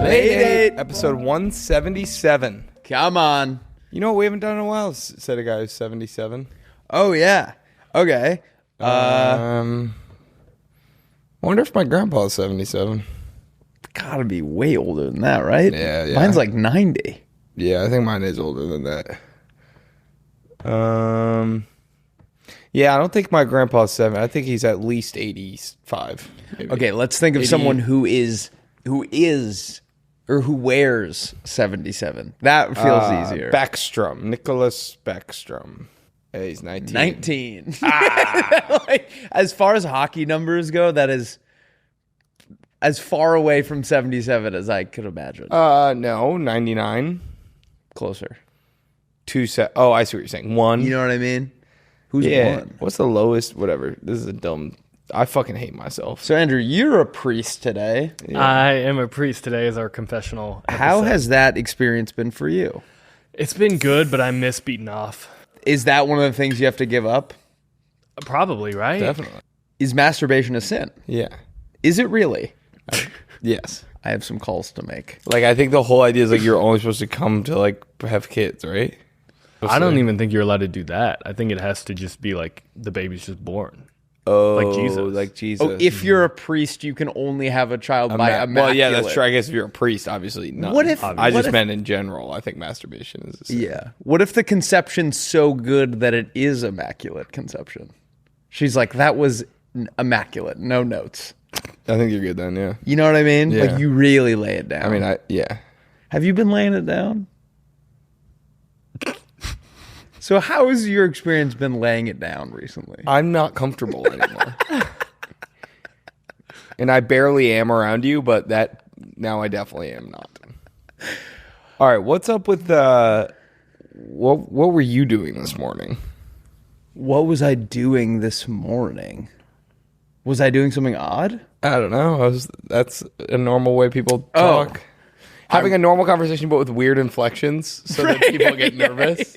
Playdate, episode 177. Come on. You know what we haven't done in a while? Said a guy who's 77. Oh, yeah. Okay. I wonder if my grandpa's 77. Gotta be way older than that, right? Yeah. Mine's like 90. Yeah, I think mine is older than that. Yeah, I don't think my grandpa's 7. I think he's at least 85. Maybe. Okay, let's think of 80. someone who wears 77. That feels easier. Nicholas Backstrom. Hey, he's 19. 19. Like, as far as hockey numbers go, that is as far away from 77 as I could imagine. No, 99. Closer. Oh, I see what you're saying. 1. You know what I mean? Who's one? What's the lowest? Whatever. This is a dumb. I fucking hate myself. So, Andrew, you're a priest today. Yeah. I am a priest today as our confessional episode. How has that experience been for you? It's been good, but I miss beating off. Is that one of the things you have to give up? Probably, right? Definitely. Is masturbation a sin? Yeah. Is it really? Yes. I have some calls to make. Like, I think the whole idea is like you're only supposed to come to like have kids, right? I don't even think you're allowed to do that. I think it has to just be like the baby's just born. Oh, like Jesus. Oh, if you're a priest, you can only have a child by immaculate. Well, yeah, that's true. I guess if you're a priest, obviously not. What if I just meant in general? I think masturbation is a sin. Yeah. What if the conception's so good that it is immaculate conception? She's like, that was immaculate. No notes. I think you're good then. Yeah. You know what I mean? Yeah. Like you really lay it down. I mean, yeah. Have you been laying it down? So how has your experience been laying it down recently? I'm not comfortable anymore. And I barely am around you, but that now I definitely am not. All right, what's up with what were you doing this morning? What was I doing this morning? Was I doing something odd? I don't know. That's a normal way people talk. Having a normal conversation but with weird inflections so that people get nervous.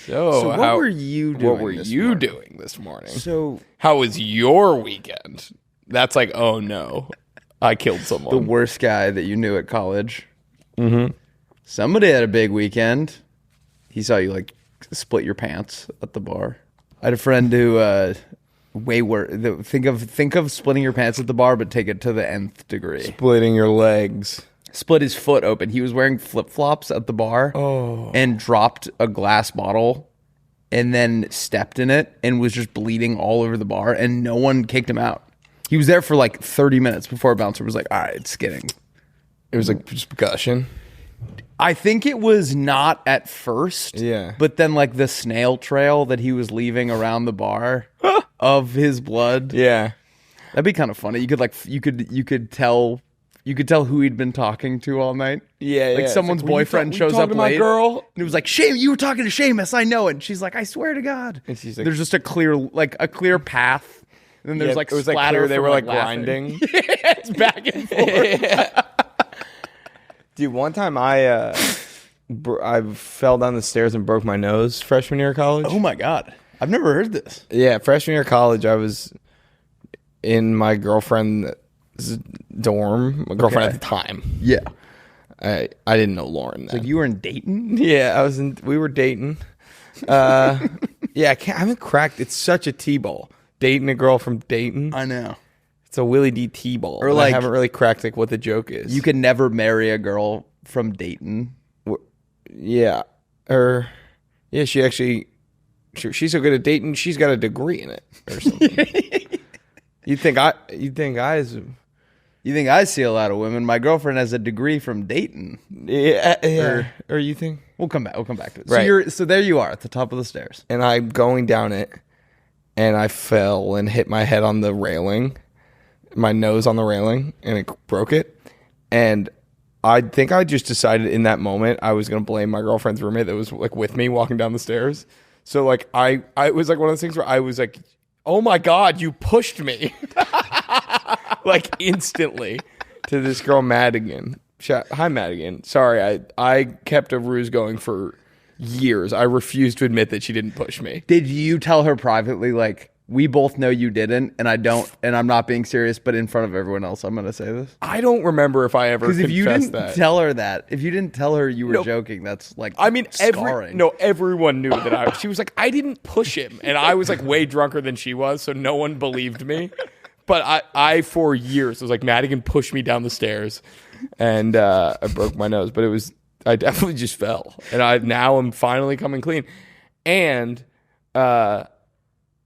So what were you doing? What were you doing this morning? So how was your weekend? That's like, oh no, I killed someone. The worst guy that you knew at college. Mm-hmm. Somebody had a big weekend. He saw you like split your pants at the bar. I had a friend who way worse. Think of splitting your pants at the bar, but take it to the nth degree. Splitting your legs. Split his foot open. He was wearing flip-flops at the bar and dropped a glass bottle and then stepped in it and was just bleeding all over the bar and no one kicked him out. He was there for like 30 minutes before a bouncer was like, all right, it's skidding. It was like just gushing. I think it was not at first. Yeah. But then like the snail trail that he was leaving around the bar of his blood. Yeah. That'd be kind of funny. You could tell who he'd been talking to all night. Yeah, like someone's boyfriend shows up late. My girl, and it was like, "Shame, you were talking to Seamus. I know it." And she's like, "I swear to God." And she's like, "There's just a clear path." And then there's like it was splatter. Like they were like laughing. grinding. It's back and forth. Yeah. Dude, one time I fell down the stairs and broke my nose freshman year of college. Oh my God, I've never heard this. Yeah, freshman year of college, I was in my girlfriend's dorm. My girlfriend at the time. Yeah. I didn't know Lauren then. Like you were in Dayton? Yeah, we were dating. Yeah, I haven't cracked. It's such a T-ball. Dating a girl from Dayton. I know. It's a Willy D T-ball. Or like, I haven't really cracked like what the joke is. You can never marry a girl from Dayton. Yeah. Yeah, she's so good at Dayton, she's got a degree in it or something. You think I see a lot of women? My girlfriend has a degree from Dayton. Yeah. Or you think? We'll come back to it. Right. So there you are at the top of the stairs. And I'm going down it, and I fell and hit my head on the railing, my nose on the railing, and it broke it. And I think I just decided in that moment I was going to blame my girlfriend's roommate that was like with me walking down the stairs. So like I was like one of those things where I was like, oh my God, you pushed me. Like instantly to this girl Madigan. Hi Madigan. Sorry, I kept a ruse going for years. I refused to admit that she didn't push me. Did you tell her privately, like, we both know you didn't, and I don't, and I'm not being serious, but in front of everyone else, I'm going to say this. I don't remember if I ever Because if you didn't that. tell her that, if you didn't tell her you were joking, that's like scarring. Everyone knew that she was like, I didn't push him. And I was like way drunker than she was, so no one believed me. But I for years, was like, Madigan pushed me down the stairs, and I broke my nose. But I definitely just fell. And now I'm finally coming clean. And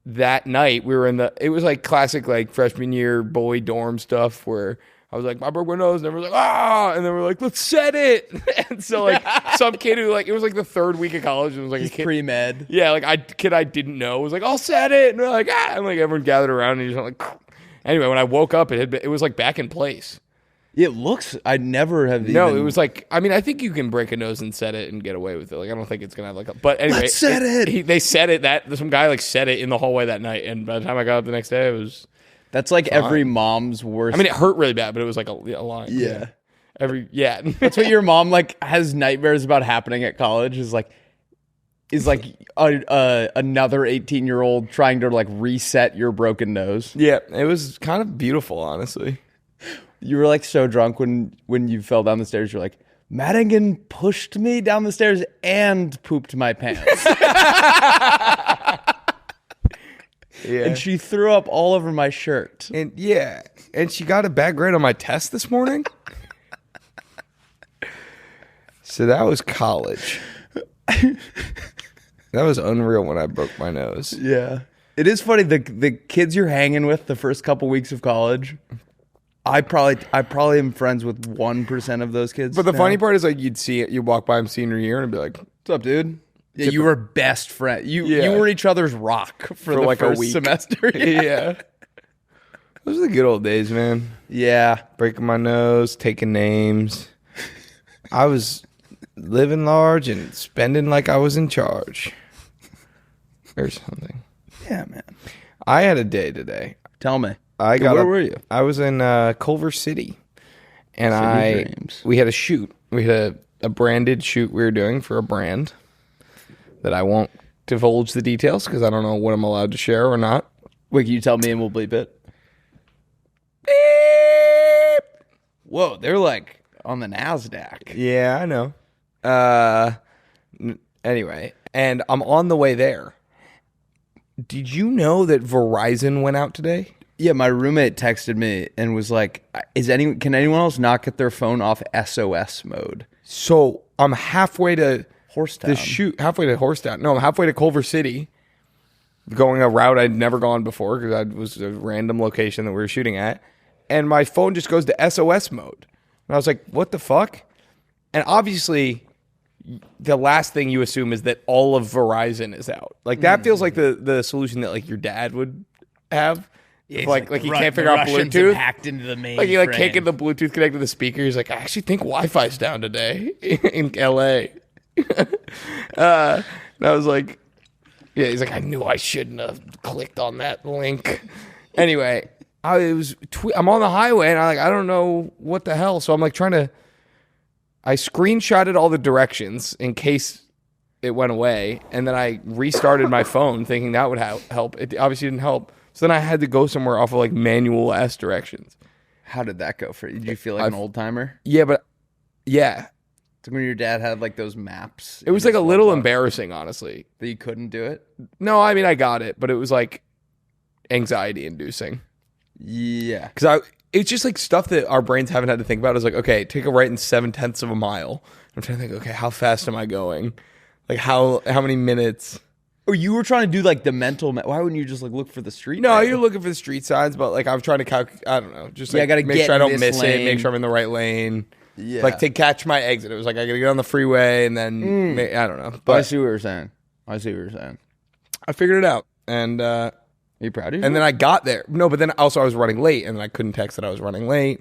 that night we were it was like classic like freshman year boy dorm stuff where I was like, I broke my nose, and everyone's like, and then we're like, let's set it. And so like some kid who like, it was like the third week of college, and it was like a kid pre-med. Yeah, like I didn't know was like, I'll set it, and we're like, and like everyone gathered around, and you're like, anyway, when I woke up, it was like back in place. It looks, I never have No, it was like, I mean, I think you can break a nose and set it and get away with it. Like, I don't think it's going to have like but anyway. Let's set it. They said it, some guy like said it in the hallway that night. And by the time I got up the next day, it was. That's like fine. Every mom's worst. I mean, it hurt really bad, but it was like a line. Yeah. That's what your mom like has nightmares about happening at college is like another 18-year-old trying to like reset your broken nose. Yeah. It was kind of beautiful, honestly. You were like so drunk when you fell down the stairs. You're like, Madigan pushed me down the stairs and pooped my pants. Yeah. And she threw up all over my shirt. And she got a bad grade on my test this morning. So that was college. That was unreal when I broke my nose. Yeah. It is funny, the kids you're hanging with the first couple weeks of college, I probably am friends with 1% of those kids. But the funny part is like you'd walk by them senior year and be like, what's up, dude? Yeah, you were best friend. You were each other's rock for the like first a week. semester. Yeah. Those are the good old days, man. Yeah. Breaking my nose, taking names. I was living large and spending like I was in charge. Or something. Yeah, man. I had a day today. Tell me. Where were you? I was in Culver City. And we had a shoot. We had a branded shoot we were doing for a brand that I won't divulge the details because I don't know what I'm allowed to share or not. Wait, can you tell me and we'll bleep it? Beep. Whoa, they're like on the NASDAQ. Yeah, I know. Anyway, and I'm on the way there. Did you know that Verizon went out today? Yeah, my roommate texted me and was like, can anyone else not get their phone off SOS mode? So I'm halfway to Horsetown. Halfway to Horsetown. No, I'm halfway to Culver City, going a route I'd never gone before because it was a random location that we were shooting at. And my phone just goes to SOS mode. And I was like, what the fuck? And obviously, the last thing you assume is that all of Verizon is out. Like, that feels like the solution that, like, your dad would have. Yeah, like he can't figure out Russians Bluetooth. have hacked into the main Like, he, like, frame. can't get the Bluetooth connected to the speaker. He's like, I actually think Wi-Fi's down today in L.A. And I was like, yeah, he's like, I knew I shouldn't have clicked on that link. Anyway, I'm on the highway, and I don't know what the hell. So I'm like I screenshotted all the directions in case it went away, and then I restarted my phone thinking that would help. It obviously didn't help. So then I had to go somewhere off of like manual ass directions. How did that go for you? Did you feel like an old timer? Yeah, but yeah. It's like when your dad had like those maps. It was like a little embarrassing, honestly. That you couldn't do it? No, I mean, I got it, but it was like anxiety inducing. Yeah. Because it's just like stuff that our brains haven't had to think about. It's like, okay, take a right in 0.7 of a mile. I'm trying to think, okay, how fast am I going? Like how many minutes? Oh, you were trying to do like the mental. Why wouldn't you just like look for the street? No, you're looking for the street signs, but like I'm trying to calculate. I don't know. Just like, I gotta make get sure I don't this miss lane. it. Make sure I'm in the right lane. Yeah. Like to catch my exit. It was like I gotta get on the freeway and then I don't know. But I see what you're saying. I figured it out. And are you proud of yourself? And then I got there. No, but then also I was running late, and then I couldn't text that I was running late.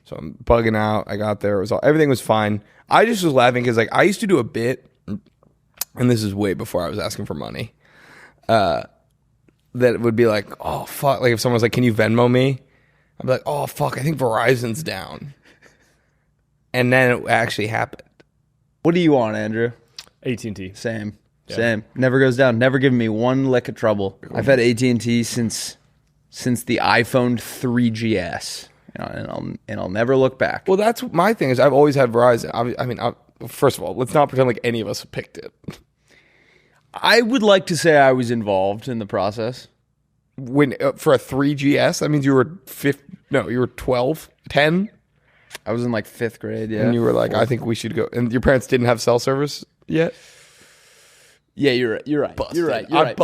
So I'm bugging out. I got there. Everything was fine. I just was laughing because like I used to do a bit, and this is way before I was asking for money. That would be like, oh fuck, like if someone was like, "Can you Venmo me?" I'd be like, "Oh fuck, I think Verizon's down," and then it actually happened. What do you want, Andrew? AT&T. Same. Same. Never goes down. Never given me one lick of trouble. I've had AT&T since the iPhone 3GS, and I'll never look back. Well, that's my thing is I've always had Verizon. I mean, first of all, let's not pretend like any of us picked it. I would like to say I was involved in the process. When for a 3GS, that means you were you were 12, 10. I was in like 5th grade, yeah. And you were like, I think we should go. And your parents didn't have cell service yet? Yeah, you're right. You're right. Busted. You're right. I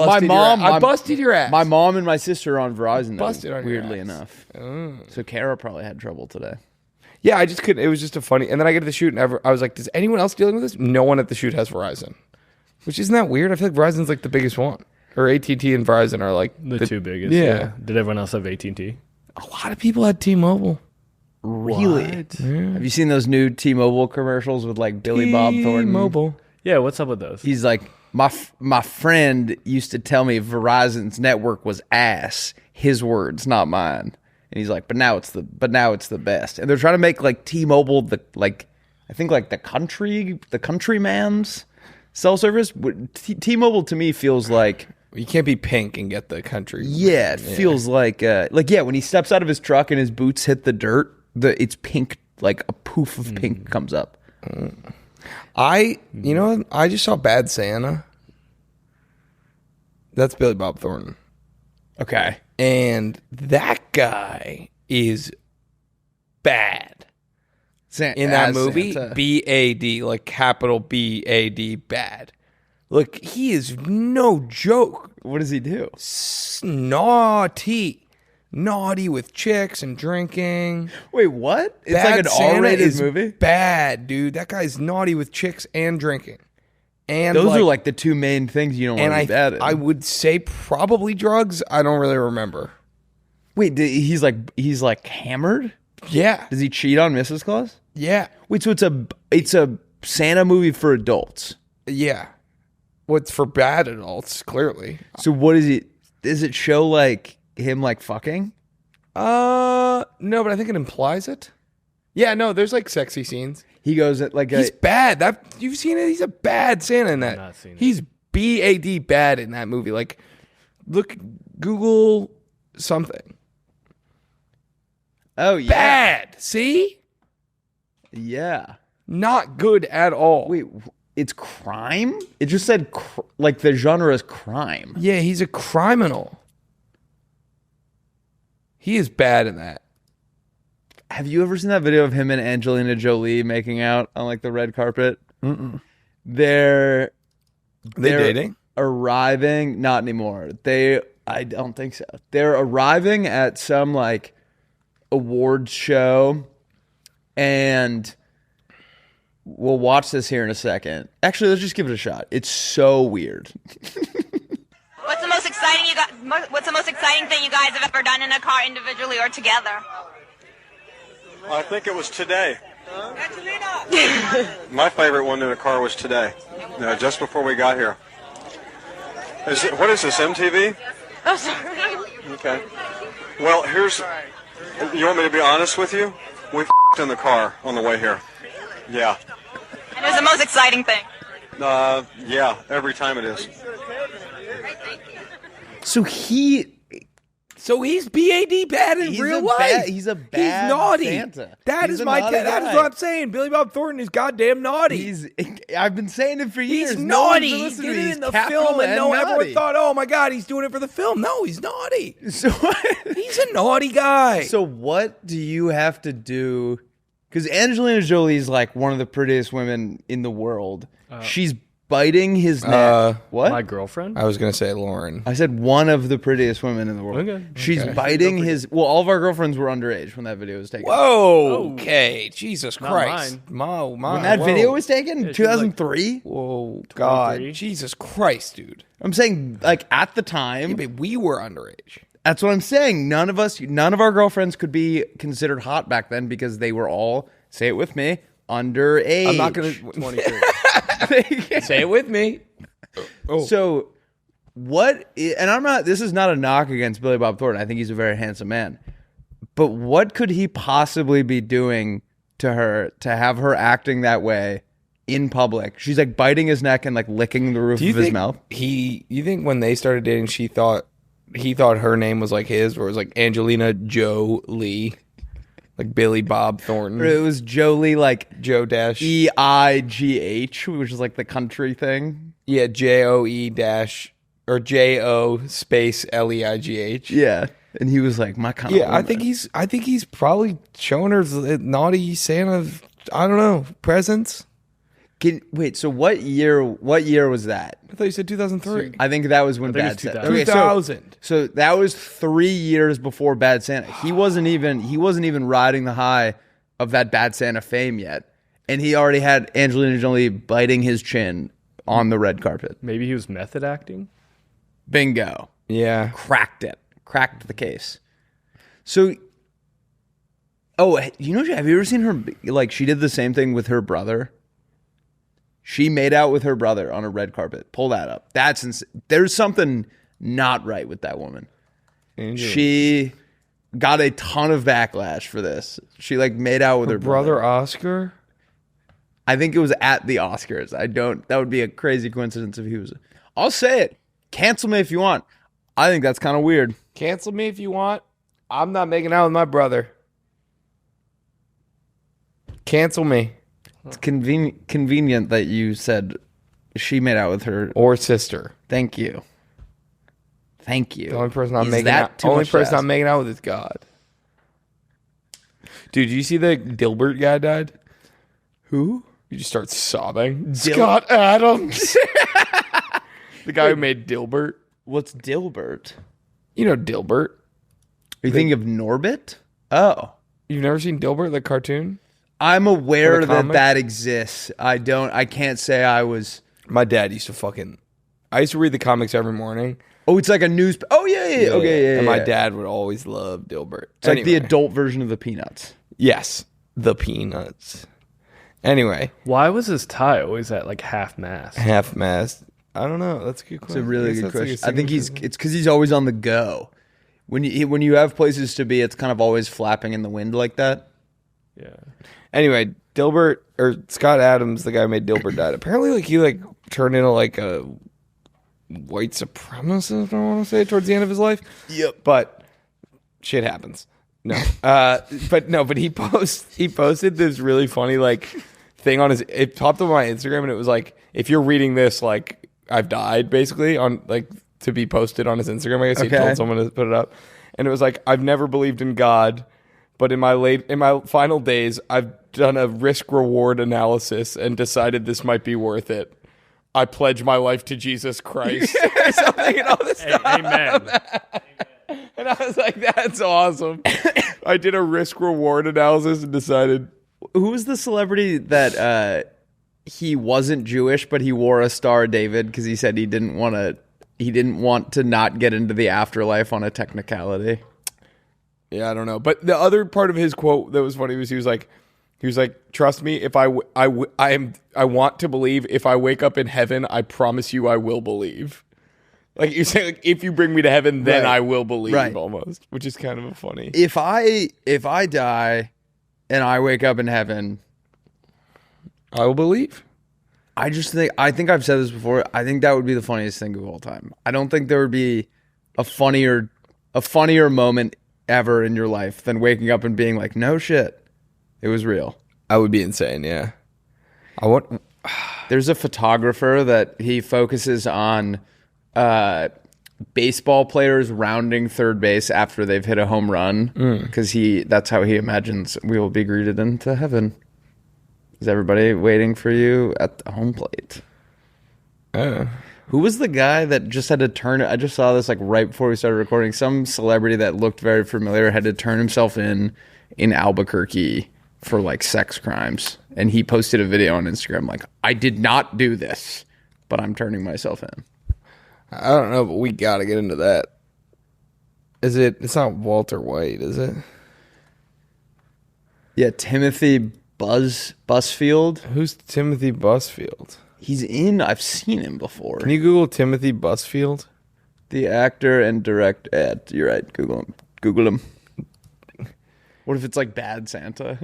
busted your ass. My mom and my sister are on Verizon, though, Busted on your weirdly ass. enough. So Kara probably had trouble today. Yeah, I just couldn't. It was just a funny. And then I get to the shoot, and I was like, does anyone else dealing with this? No one at the shoot has Verizon. Which isn't that weird? I feel like Verizon's like the biggest one. Or AT&T and Verizon are like the two biggest. Yeah. Did everyone else have AT&T? A lot of people had T-Mobile. Really? Yeah. Have you seen those new T-Mobile commercials with like Billy Bob Thornton? T-Mobile. Yeah, what's up with those? He's like, my friend used to tell me Verizon's network was ass. His words, not mine. And he's like, but now it's the best. And they're trying to make like T-Mobile the countryman's cell service. T-Mobile to me feels like You can't be pink and get the country. it feels like when he steps out of his truck and his boots hit the dirt, it's pink, like a poof of pink comes up. I just saw Bad Santa. That's Billy Bob Thornton. Okay. And that guy is bad. In that movie, Santa. B-A-D, like capital B-A-D, bad. Look, he is no joke. What does he do? Naughty with chicks and drinking. Wait, what? It's Bad like an Santa R-rated is movie? bad, dude. That guy's naughty with chicks and drinking. And Those are like the two main things you don't want to be bad at. I would say probably drugs. I don't really remember. Wait, he's like hammered? Yeah. Does he cheat on Mrs. Claus? Yeah. Wait, so it's a Santa movie for adults. Yeah. Well, it's for bad adults, clearly. So what is it? Does it show like him like fucking? No, but I think it implies it. Yeah, no, there's like sexy scenes. He goes at like He's bad. You've seen it? He's a bad Santa in that. not seen it. He's B-A-D bad in that movie. Like, Google something. Oh yeah. Bad. See? Yeah. Not good at all. Wait, it's crime? It just said like the genre is crime. Yeah, he's a criminal. He is bad in that. Have you ever seen that video of him and Angelina Jolie making out on like the red carpet? Mm-mm. They're dating? Arriving, not anymore. I don't think so. They're arriving at some like awards show, and we'll watch this here in a second. Actually, let's just give it a shot. It's so weird. What's the most exciting thing you guys have ever done in a car, individually or together? I think it was today. My favorite one in a car was today, just before we got here. What is this, MTV? Oh, sorry. Okay. Well, you want me to be honest with you? We f***ed in the car on the way here. Yeah. And it was the most exciting thing. Yeah, every time it is. So he's B-A-D bad in real life. He's a bad He's naughty. Santa. That He's is a my naughty that is guy. what I'm saying. Billy Bob Thornton is goddamn naughty. I've been saying it for years. He's No one's naughty. been He listening did to me. it He's in the capital film, and N everyone naughty. thought, "Oh my god, he's doing it for the film." No, he's naughty. So He's a naughty guy. So what do you have to do? Because Angelina Jolie is like one of the prettiest women in the world. She's biting his neck. What? My girlfriend? I was gonna say Lauren. I said one of the prettiest women in the world. Okay. She's biting his. Well, all of our girlfriends were underage when that video was taken. Whoa. Okay. Jesus Not Christ. When When that video was taken, 2003. Whoa, God. 23? Jesus Christ, dude. I'm saying, like at the time, Yeah, but we were underage. that's what I'm saying. None of our girlfriends could be considered hot back then because they were all, say it with me, underage. I'm not gonna 23. say it with me. So what? And I'm not. This is not a knock against Billy Bob Thornton. I think he's a very handsome man. But what could he possibly be doing to her to have her acting that way in public. She's like biting his neck and like licking the roof of his mouth. You think when they started dating, he thought her name was like his, or it was like Angelina Jolie, like Billy Bob Thornton? Or it was Jolie, like Joe dash EIGH, which is like the country thing. Yeah, JOE dash or JO space LEIGH. Yeah, and he was like, my kind of Yeah, I think he's probably showing her naughty Santa. I don't know, presents. Wait, so what year was that? I thought you said 2003. I think that was when think Bad it's Santa. 2000. So that was 3 years before Bad Santa. He wasn't even riding the high of that Bad Santa fame yet, and he already had Angelina Jolie biting his chin on the red carpet. Maybe he was method acting. Bingo. Yeah. Cracked the case. So, have you ever seen her? Like, she did the same thing with her brother. She made out with her brother on a red carpet. Pull that up. That's there's something not right with that woman. She got a ton of backlash for this. She like made out with her brother Oscar. I think it was at the Oscars. That would be a crazy coincidence if he was. I'll say it. Cancel me if you want. I think that's kind of weird. Cancel me if you want. I'm not making out with my brother. Cancel me. It's convenient that you said she made out with her Or sister. Thank you. The only person I'm Is making that out. too Only much to person ask? I'm making out with is God. Dude, you see the Dilbert guy died? Who? You just start sobbing. Scott Adams. The guy who made Dilbert. What's Dilbert? You know Dilbert. Are you thinking of Norbit? Oh. You've never seen Dilbert, the cartoon? I'm aware Or the that comic? that exists. I can't say I was. My dad used to I used to read the comics every morning. Oh, it's like a news. Oh, yeah. Okay, yeah. And my yeah. dad would always love Dilbert. It's like the adult version of the Peanuts. Yes. The Peanuts. Anyway. Why was his tie always at like half mast? Half mast. I don't know. That's a good It's question. a really good That's like a question. I think signature- it's because he's always on the go. When you have places to be, it's kind of always flapping in the wind like that. Yeah. Anyway, Dilbert or Scott Adams, the guy who made Dilbert, died. Apparently, like he turned into like a white supremacist. I want to say towards the end of his life. Yep. But shit happens. No. But he posted this really funny like thing on it popped up on my Instagram, and it was like, if you're reading this, like I've died, basically, on like to be posted on his Instagram. I guess he told someone to put it up, and it was like, I've never believed in God, but in my final days, I've done a risk reward analysis and decided this might be worth it. I pledge my life to Jesus Christ or something, and all this stuff. Amen. And I was like, that's awesome. I did a risk reward analysis and decided. Who was the celebrity that he wasn't Jewish, but he wore a Star of David because he said he didn't want to not get into the afterlife on a technicality? Yeah, I don't know. But the other part of his quote that was funny was he was like, trust me, if I want to believe. If I wake up in heaven, I promise you I will believe. Like you say, like, if you bring me to heaven, then Right. I will believe. Right. Almost, which is kind of a funny. If I die and I wake up in heaven, I will believe. I think I've said this before. I think that would be the funniest thing of all time. I don't think there would be a funnier moment ever in your life than waking up and being like, no shit, it was real. I would be insane. Yeah. There's a photographer that he focuses on baseball players rounding third base after they've hit a home run because that's how he imagines we will be greeted into heaven. Is everybody waiting for you at the home plate? Who was the guy that just had to turn? I just saw this like right before we started recording. Some celebrity that looked very familiar had to turn himself in Albuquerque for like sex crimes, and he posted a video on Instagram like, I did not do this, but I'm turning myself in. I don't know, but we got to get into that. Is it? It's not Walter White, is it? Yeah, Timothy Busfield. Who's Timothy Busfield? He's in. I've seen him before. Can you Google Timothy Busfield? The actor and director. You're right. Google him. What if it's like Bad Santa?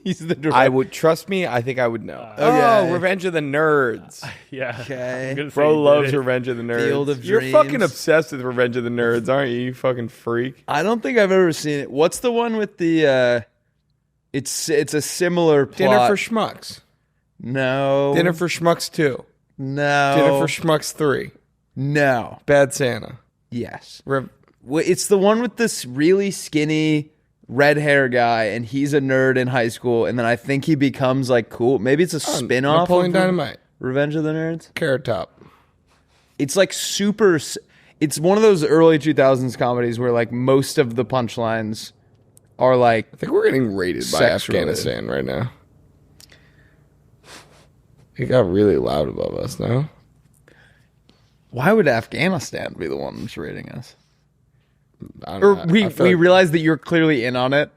He's the director. I would trust me. I think I would know. Okay. Revenge of the Nerds. Yeah. Okay. I'm gonna say Bro you did loves it. Revenge of the Nerds. Field of You're Dreams. fucking obsessed with Revenge of the Nerds, aren't you? You fucking freak. I don't think I've ever seen it. What's the one with the? It's a similar plot. Dinner for Schmucks. No. Dinner for Schmucks 2. No. Dinner for Schmucks 3. No. Bad Santa. Yes. Rev- Well, it's the one with this really skinny red hair guy, and he's a nerd in high school, and then I think he becomes like cool. Maybe it's a spin-off Napoleon of Dynamite. Revenge of the Nerds. Carrot Top. It's like super. It's one of those early 2000s comedies where like most of the punchlines are like. I think we're getting raided by Sex Afghanistan right now. It got really loud above us now. Why would Afghanistan be the one that's raiding us? I don't Or know. we I feel like- realize that you're clearly in on it.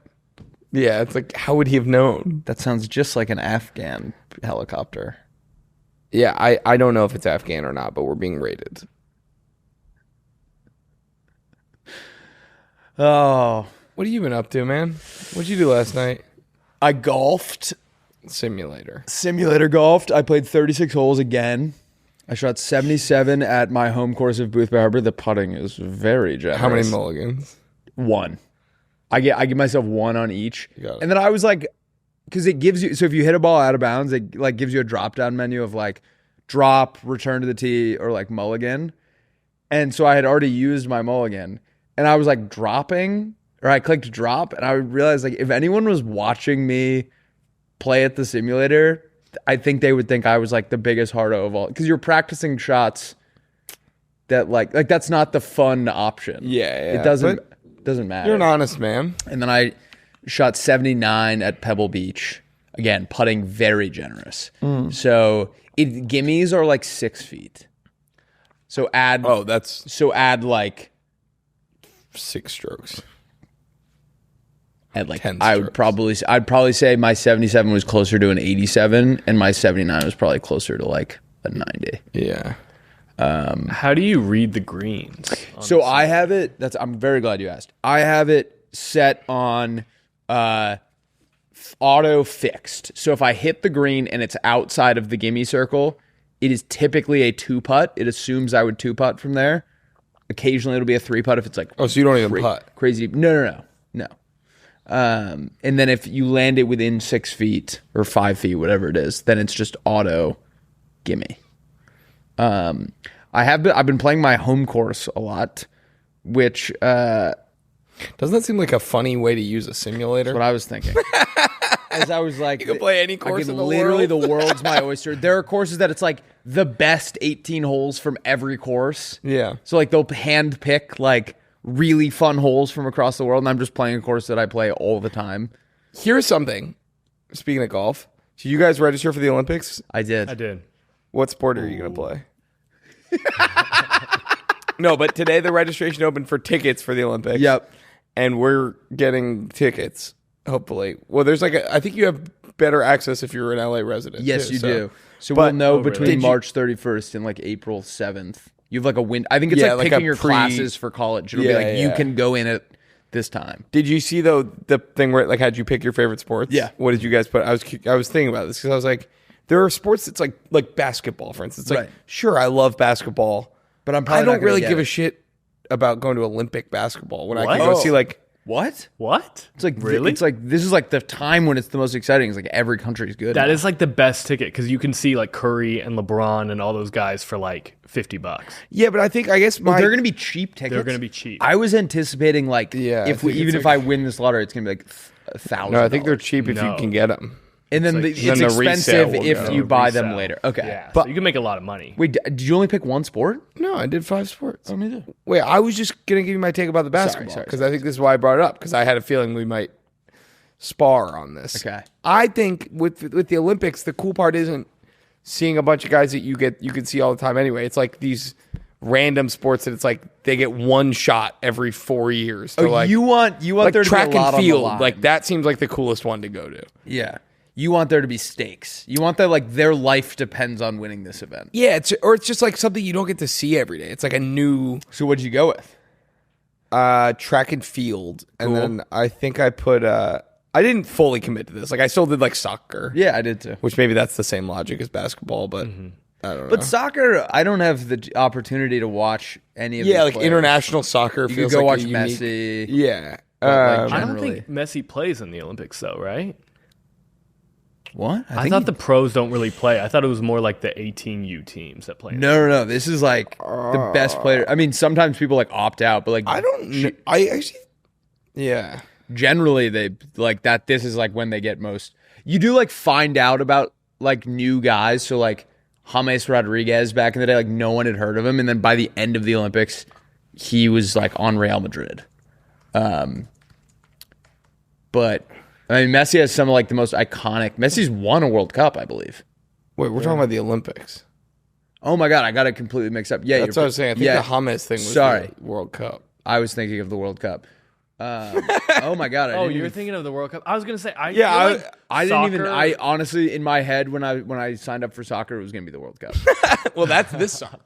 Yeah, it's like, how would he have known? That sounds just like an Afghan helicopter. Yeah, I don't know if it's Afghan or not, but we're being raided. Oh, What have you been up to, man? What'd you do last night? I golfed. Simulator Golfed. I played 36 holes again. I shot 77 at my home course of Booth Bay Harbor. The putting is very generous. How many mulligans? One. I give myself one on each. Got it. And then I was like, because it gives you, so if you hit a ball out of bounds, it like gives you a drop down menu of like drop, return to the tee, or like mulligan. And so I had already used my mulligan, and I was like dropping, or I clicked drop, and I realized like if anyone was watching me play at the simulator, I think they would think I was like the biggest hardo of all, because you're practicing shots that like that's not the fun option. Yeah, It doesn't matter. You're an honest man. And then I shot 79 at Pebble Beach. Again, putting very generous. So gimmies are like 6 feet. So add That's like 6 strokes. at like 10 I'd probably say my 77 was closer to an 87, and my 79 was probably closer to like a 90. Yeah. How do you read the greens? So I have it. I'm very glad you asked. I have it set on auto fixed. So if I hit the green and it's outside of the gimme circle, it is typically a 2-putt. It assumes I would 2-putt from there. Occasionally it'll be a 3-putt if it's like Oh, so you don't even putt? crazy. No. And then if you land it within 6 feet or 5 feet, whatever it is, then it's just auto gimme. I've been playing my home course a lot, which Doesn't that seem like a funny way to use a simulator? that's what I was thinking. As I was like, You can play any course in the literally world. the world's my oyster. There are courses that it's like the best 18 holes from every course. Yeah. So like they'll hand pick like really fun holes from across the world, and I'm just playing a course that I play all the time. Here's something. Speaking of golf, did you guys register for the Olympics? I did. I did. What sport are you going to play? No, but today the registration opened for tickets for the Olympics. Yep. And we're getting tickets, hopefully. Well, there's like I think you have better access if you're an LA resident. Yes, too, you so. do. So But- we'll know really? between Did you- March 31st and like April 7th. You have like a win. I think it's Yeah, like like picking a your classes for college. It'll be Yeah, like you yeah. can go in at this time. Did you see though the thing where like had you pick your favorite sports? Yeah. What did you guys put? I was thinking about this because I was like, there are sports that's like basketball, for instance. It's like Right. sure, I love basketball, But I'm probably I not don't gonna really get give it. a shit about going to Olympic basketball when I What? can go Oh. see like. What? What? It's like really? It's like this is like the time when it's the most exciting. It's like every country is good. That is like the best ticket because you can see like Curry and LeBron and all those guys for like $50. Yeah, but I guess Well, they're going to be cheap tickets. They're gonna be cheap. I was anticipating like Yeah, I if we think even it's if I win this lottery, it's going to be like $1,000. No, I think they're cheap if you No. can get them. and then like- it's then the resale expensive will if go. you buy them Resell. later. Okay, Yeah, But- so you can make a lot of money. Wait, did you only pick one sport? No, I did 5 sports. Me too. Wait, I was just gonna give you my take about the basketball sorry, because I think this is why I brought it up because I had a feeling we might spar on this. Okay. I think with the Olympics, the cool part isn't seeing a bunch of guys that you can see all the time anyway. It's like these random sports that it's like they get one shot every 4 years. To like, you want like there to track be a lot and on the field. line. Like that seems like the coolest one to go to. Yeah, you want there to be stakes. You want that like their life depends on winning this event. Yeah, it's just like something you don't get to see every day. It's like a new So what'd you go with? track and field, and Cool. then I think I put I didn't fully commit to this. Like I still did like soccer. Yeah, I did too. Which maybe that's the same logic as basketball, but I don't know. But soccer, I don't have the opportunity to watch any of these like players. international soccer You feels could go like watch a unique, Messi. Yeah. But, like, I don't generally. think Messi plays in the Olympics, though, right? What? I thought the pros don't really play. I thought it was more like the 18U teams that play. No. This is like the best player. I mean, sometimes people like opt out, but like I don't know. I actually yeah. generally they like that. This is like when they get most. You do like find out about like new guys. So like James Rodriguez back in the day, like no one had heard of him, and then by the end of the Olympics, he was like on Real Madrid. But I mean, Messi has some of like the most iconic. Messi's won a World Cup, I believe. Wait, we're talking about the Olympics. Oh my god, I got it completely mixed up. Yeah, That's what I was saying. I think the James thing was Sorry. the World Cup. I was thinking of the World Cup. Oh my god! Oh, you were thinking of the World Cup? I was gonna say, I didn't even. I honestly, in my head, when I signed up for soccer, it was gonna be the World Cup. Well, that's this song.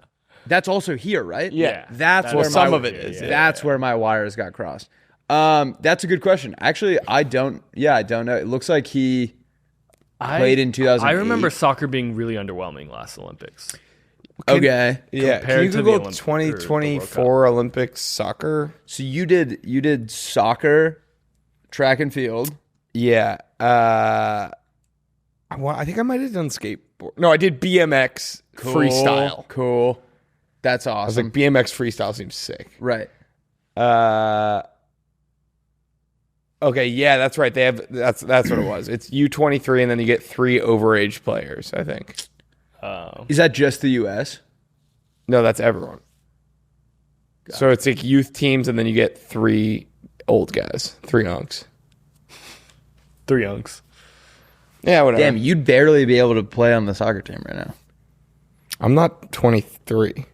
That's also here, right? Yeah. That's where some my, of it is. That's where my wires got crossed. That's a good question. Actually, I don't know. It looks like he played in 2008. I remember soccer being really underwhelming last Olympics. Okay. Yeah. Can Compared you to the Google Olympic- 2024 Olympics soccer? So you did soccer, track and field. Yeah. I think I might have done skateboard. No, I did BMX freestyle. Cool. That's awesome. I was like, BMX freestyle seems sick. Right. Okay, yeah, that's right. They have that's what it was. It's U23, and then you get 3 overage players, I think. Is that just the U.S.? No, that's everyone. So it's like youth teams, and then you get 3 old guys, 3 unks. 3 unks. Yeah, whatever. Damn, you'd barely be able to play on the soccer team right now. I'm not 23.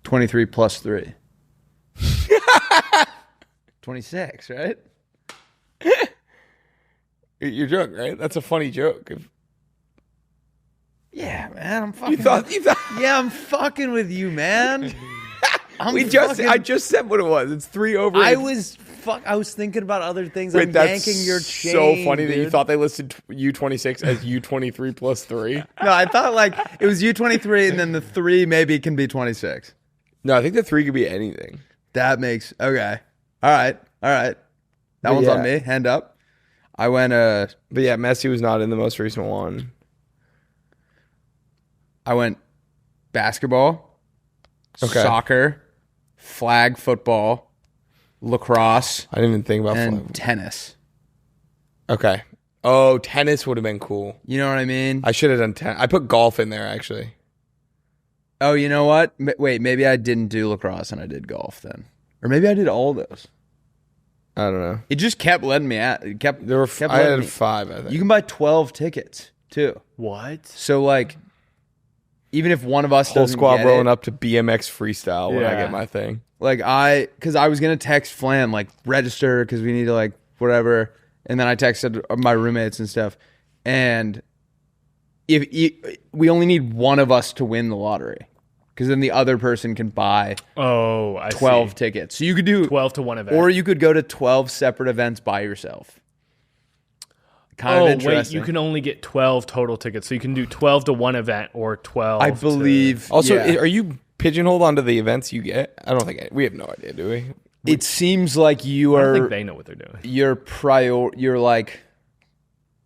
23 plus 3. 26, right? You're joking, right? That's a funny joke. Yeah, man. I'm fucking. You thought? Yeah, I'm fucking with you, man. I just said what it was. It's 3 overage. I was thinking about other things. Wait, I'm that's yanking your chain. so funny that you dude. thought they listed U26 as U23 plus 3. No, I thought like it was U23, and then the 3 maybe can be 26. No, I think the 3 could be anything. That makes okay. All right. That one's on me. Hand up. I went. But yeah, Messi was not in the most recent one. I went basketball, soccer, flag football, lacrosse, I didn't even think about and flag. tennis. Okay. Oh, tennis would have been cool. You know what I mean? I should have done tennis. I put golf in there, actually. Oh, you know what? Wait, maybe I didn't do lacrosse and I did golf then. Or maybe I did all those. I don't know. It just kept letting me out. It kept, There were kept I letting had me. 5, I think. You can buy 12 tickets, too. What? So, like, even if one of us Whole doesn't squad get rolling it, up to BMX freestyle when I Yeah. get my thing. like, because I was going to text Flan, like, register because we need to, like, whatever. And then I texted my roommates and stuff. And if we only need one of us to win the lottery. Because then the other person can buy Oh, I 12 see. tickets. So you could do 12 to 1 event. or you could go to 12 separate events by yourself. Kind of wait, interesting. you can only get 12 total tickets. So you can do 12 to 1 event or 12 I believe. Also, yeah. are you pigeonholed onto the events you get? I don't think we have no idea, do we? It seems like you I don't are think they know what they're doing. you're like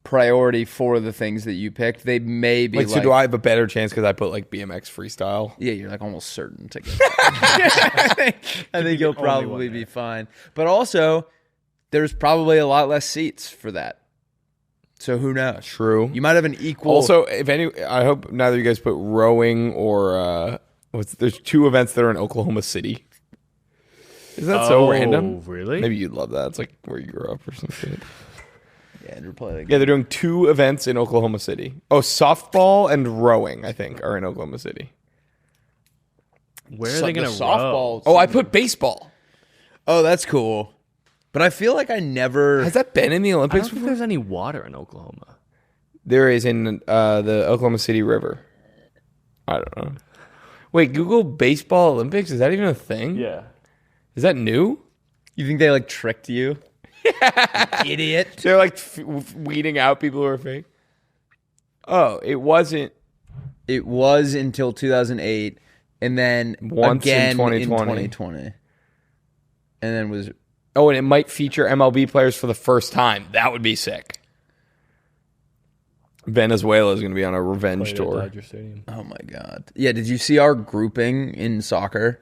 priority for the things that you picked. They may be Like, so do I have a better chance because I put like BMX freestyle? Yeah, you're like almost certain to get that. I think you'll probably be fine. But also, there's probably a lot less seats for that. So who knows? True. You might have an equal. Also, if any, I hope neither of you guys put rowing or there's 2 events that are in Oklahoma City. Is that so random? Really? Maybe you'd love that. It's like where you grew up or something. yeah, Andrew play Yeah, they're doing 2 events in Oklahoma City. Oh, softball and rowing, I think, are in Oklahoma City. Where are they going to softball. Oh, I put baseball. Oh, that's cool. But I feel like I never. Has that been in the I Olympics don't think before? there's any water in Oklahoma. There is in the Oklahoma City River. I don't know. Wait, Google baseball Olympics? Is that even a thing? Yeah. Is that new? You think they like tricked you? Idiot. They're like weeding out people who are fake. Oh, it wasn't. It was until 2008, and then Once again in 2020. in 2020. And then was... Oh, and it might feature MLB players for the first time. That would be sick. Venezuela is going to be on a revenge tour. Dodger Stadium. Oh, my God. Yeah, did you see our grouping in soccer?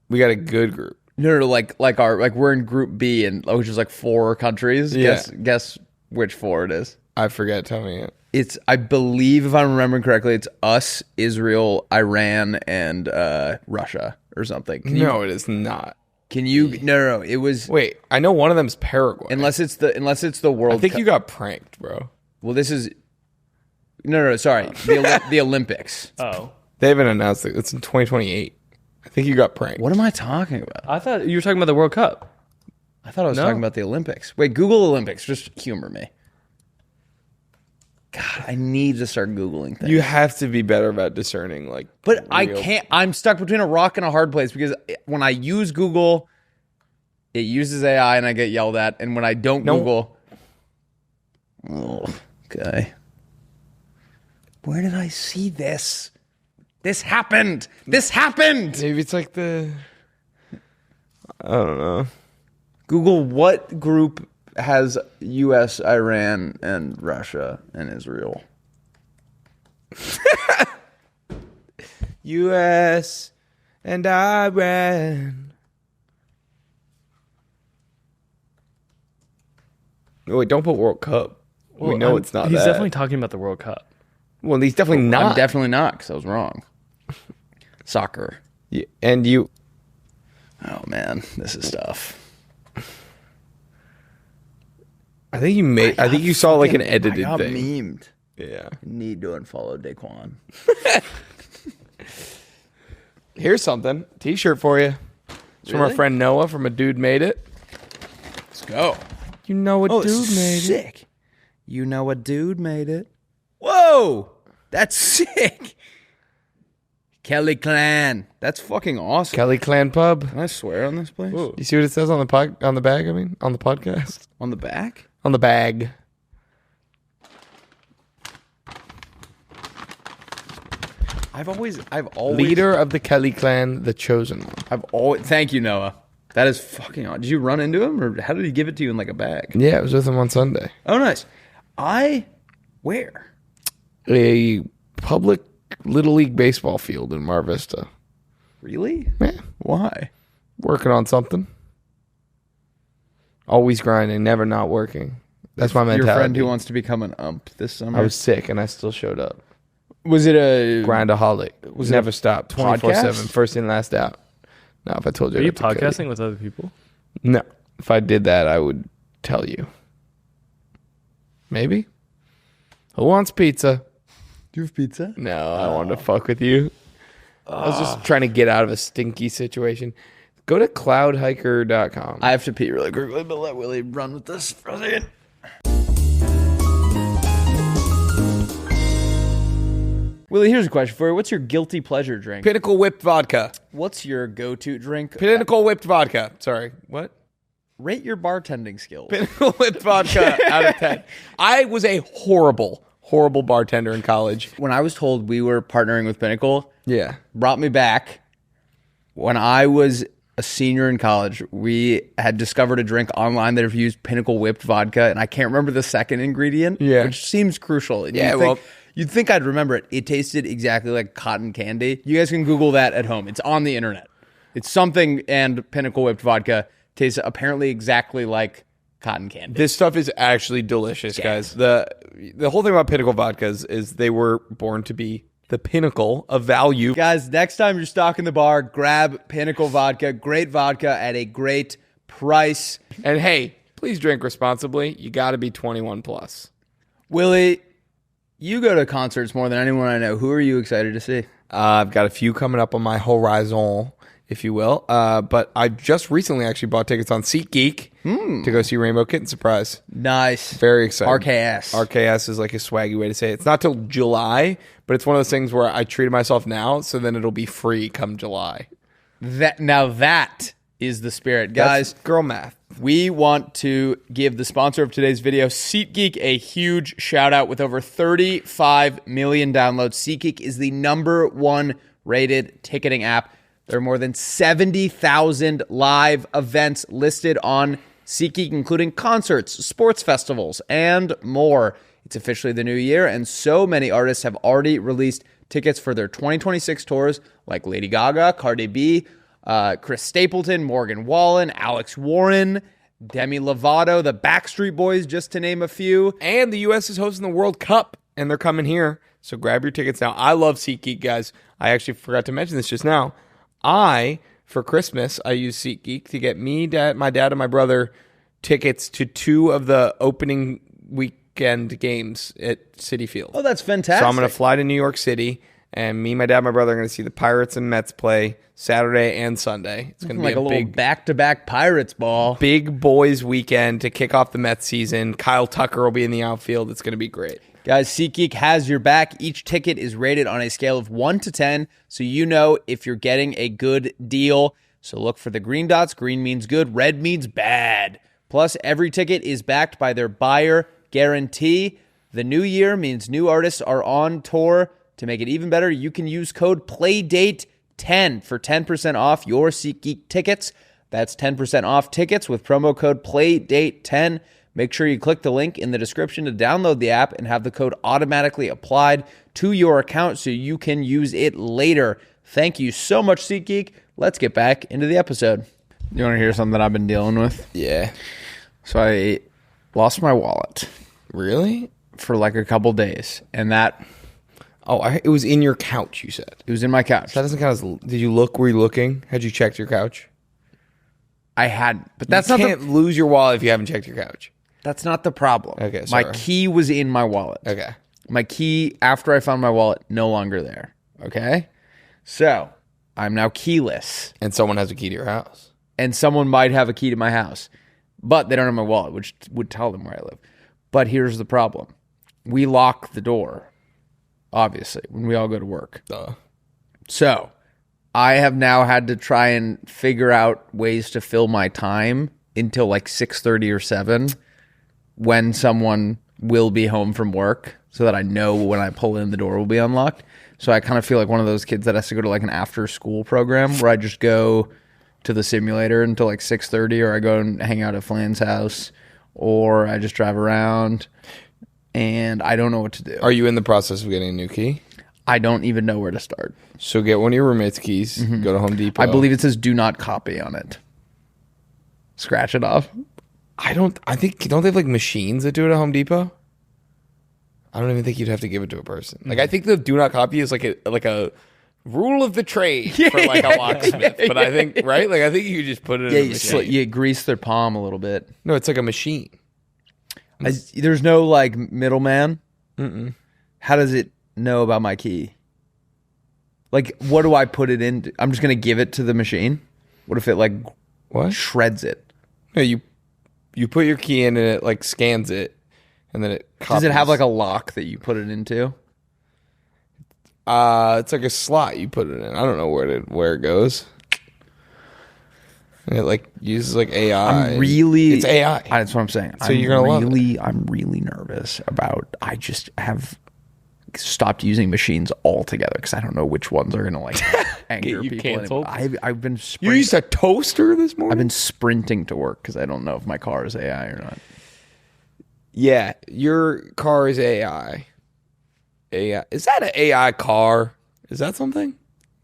We got a good group. No, like we're in Group B, and which is like 4 countries. Yeah. Guess which 4 it is. I forget. Tell me it. It's, I believe, if I'm remembering correctly, it's us, Israel, Iran, and Russia or something. No, it is not. Can you? No. It was. Wait, I know one of them's Paraguay. Unless it's the World. I think Cup. you got pranked, bro. Well, this is. No. Sorry, the Olympics. Oh. They haven't announced it. It's in 2028. I think you got pranked. What am I talking about? I thought you were talking about the World Cup. I thought I was talking about the Olympics. Wait, Google Olympics. Just humor me. God, I need to start Googling things. You have to be better about discerning, like. But I can't. I'm stuck between a rock and a hard place because when I use Google, it uses AI and I get yelled at. And when I don't Google, okay. Where did I see this? This happened. Maybe it's like the. I don't know. Google what group has U.S., Iran, and Russia and Israel. U.S. and Iran. Oh, wait, don't put World Cup. We know it's not He's that. definitely talking about the World Cup. Well, he's definitely not. I'm definitely not because I was wrong. Soccer. Yeah, and you. Oh, man. This is tough. I think you made. I think you saw like an edited I got thing. memed. Yeah. Need to unfollow Daquan. Here's something. T-shirt for you. It's from our Really? friend Noah from A Dude Made It. Let's go. You know a dude made it. sick. You know a dude made it. Whoa, that's sick. Kelly Clan. That's fucking awesome. Kelly Clan Pub. Can I swear on this place? You see what it says on the on the bag? I mean, on the podcast. On the back? On the bag. I've always Leader of the Kelly Clan, the chosen one. Thank you, Noah. That is fucking odd. Did you run into him, or how did he give it to you in like a bag? Yeah, I was with him on Sunday. Oh, nice. Where? A public Little League baseball field in Mar Vista. Really? Yeah. Why? Working on something. Always grinding, never not working. That's my mentality. Your friend who wants to become an ump this summer? I was sick and I still showed up. Was it a Grindaholic. Was it Never a stopped. podcast? 24/7. First in, last out. No, if I told you. Are you I'd have to kill podcasting with other people? No. If I did that, I would tell you. Maybe. Who wants pizza? Do you have pizza? No, I wanted to fuck with you. I was just trying to get out of a stinky situation. Go to cloudhiker.com. I have to pee really quickly, but let Willie run with this for a second. Willie, here's a question for you. What's your guilty pleasure drink? Pinnacle Whipped Vodka. What's your go-to drink? Pinnacle Whipped Vodka. Sorry. What? Rate your bartending skills. Pinnacle Whipped Vodka out of 10. I was a horrible bartender in college. When I was told we were partnering with Pinnacle, Yeah. brought me back. When I was a senior in college, we had discovered a drink online that used Pinnacle Whipped Vodka, and I can't remember the second ingredient, which seems crucial. And you'd think I'd remember it. It tasted exactly like cotton candy. You guys can Google that at home. It's on the internet. It's something, and Pinnacle Whipped Vodka tastes apparently exactly like cotton candy. This stuff is actually delicious, guys. The whole thing about Pinnacle Vodkas is they were born to be the pinnacle of value. Guys, next time you're stocking the bar, grab Pinnacle Vodka. Great vodka at a great price. And hey, please drink responsibly. You got to be 21 plus. Willie, you go to concerts more than anyone I know. Who are you excited to see? I've got a few coming up on my horizon, if you will. But I just recently actually bought tickets on SeatGeek to go see Rainbow Kitten Surprise. Nice. Very excited. RKS. RKS is like a swaggy way to say it. It's not till July, but it's one of those things where I treated myself now, so then it'll be free come July. That is the spirit. Guys, That's girl math. We want to give the sponsor of today's video, SeatGeek, a huge shout out with over 35 million downloads. SeatGeek is the #1 rated ticketing app. There are more than 70,000 live events listed on SeatGeek, including concerts, sports festivals, and more. It's officially the new year, and so many artists have already released tickets for their 2026 tours, like Lady Gaga, Cardi B, Chris Stapleton, Morgan Wallen, Alex Warren, Demi Lovato, the Backstreet Boys, just to name a few. And the U.S. is hosting the World Cup, and they're coming here. So grab your tickets now. I love SeatGeek, guys. I actually forgot to mention this just now. For Christmas, I used SeatGeek to get my dad, and my brother tickets to 2 of the opening weekend games at Citi Field. Oh, that's fantastic. So I'm going to fly to New York City, and me, my dad, and my brother are going to see the Pirates and Mets play Saturday and Sunday. It's going to be like a little big back-to-back Pirates ball. Big boys weekend to kick off the Mets season. Kyle Tucker will be in the outfield. It's going to be great. Guys, SeatGeek has your back. Each ticket is rated on a scale of 1 to 10, so you know if you're getting a good deal. So look for the green dots. Green means good. Red means bad. Plus, every ticket is backed by their buyer guarantee. The new year means new artists are on tour. To make it even better, you can use code PLAYDATE10 for 10% off your SeatGeek tickets. That's 10% off tickets with promo code PLAYDATE10. Make sure you click the link in the description to download the app and have the code automatically applied to your account so you can use it later. Thank you so much, SeatGeek. Let's get back into the episode. You want to hear something I've been dealing with? Yeah. So I lost my wallet. Really? For like a couple days. And that... Oh, it was in your couch, you said. It was in my couch. That doesn't count as... Did you look? Were you looking? Had you checked your couch? I hadn't. But that's you not can't lose your wallet if you haven't checked your couch. That's not the problem. Okay, sorry. My key was in my wallet. Okay. My key, after I found my wallet, no longer there. Okay? So, I'm now keyless. And someone has a key to your house. And someone might have a key to my house. But they don't have my wallet, which would tell them where I live. But here's the problem. We lock the door, obviously, when we all go to work. So, I have now had to try and figure out ways to fill my time until like 6:30 or 7 when someone will be home from work so that I know when I pull in the door will be unlocked. So I kind of feel like one of those kids that has to go to like an after school program where I just go to the simulator until like 6:30, or I go and hang out at Flan's house, or I just drive around and I don't know what to do. Are you in the process of getting a new key? I don't even know where to start. So get one of your roommate's keys, go to Home Depot. I believe it says do not copy on it. Scratch it off. don't they have like machines that do it at Home Depot? I don't even think you'd have to give it to a person. Like I think the do not copy is like a rule of the trade for like a locksmith. But I think right? Like I think you could just put it in a machine. You grease their palm a little bit. No, it's like a machine. There's no like middleman. How does it know about my key? Like, what do I put it in? I'm just gonna give it to the machine. What if it like shreds it? No, you put your key in and it like scans it, and then it copies. Does it have like a lock that you put it into? It's like a slot you put it in. I don't know where it goes. And it like uses like AI. It's AI. That's what I'm saying. So you're gonna love it. I'm really nervous about. I just have stopped using machines altogether because I don't know which ones are gonna like anger Get you people. canceled? I've been. You used a toaster this morning. I've been sprinting to work because I don't know if my car is AI or not. Yeah, your car is AI. AI. Is that an AI car? Is that something?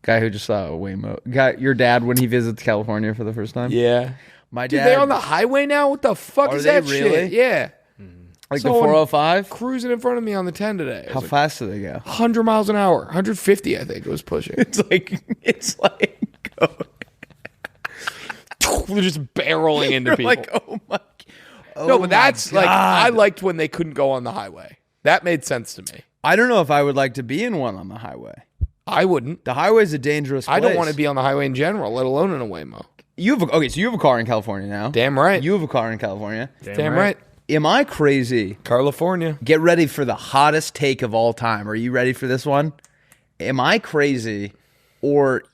Guy who just saw a Waymo. Your dad when he visits California for the first time? Yeah. My Dude, dad. they on the highway now? What the fuck is that really? shit? Yeah. Like the 405? Cruising in front of me on the 10 today. How fast do they go? 100 miles an hour. 150, I think it was pushing. It's like They're just barreling into people. like, oh my. No, but that's like, I liked when they couldn't go on the highway. That made sense to me. I don't know if I would like to be in one on the highway. I wouldn't. The highway's a dangerous place. I don't want to be on the highway in general, let alone in a Waymo. So you have a car in California now. Damn right. You have a car in California. Damn right. Am I crazy? California. Get ready for the hottest take of all time. Are you ready for this one? Am I crazy, or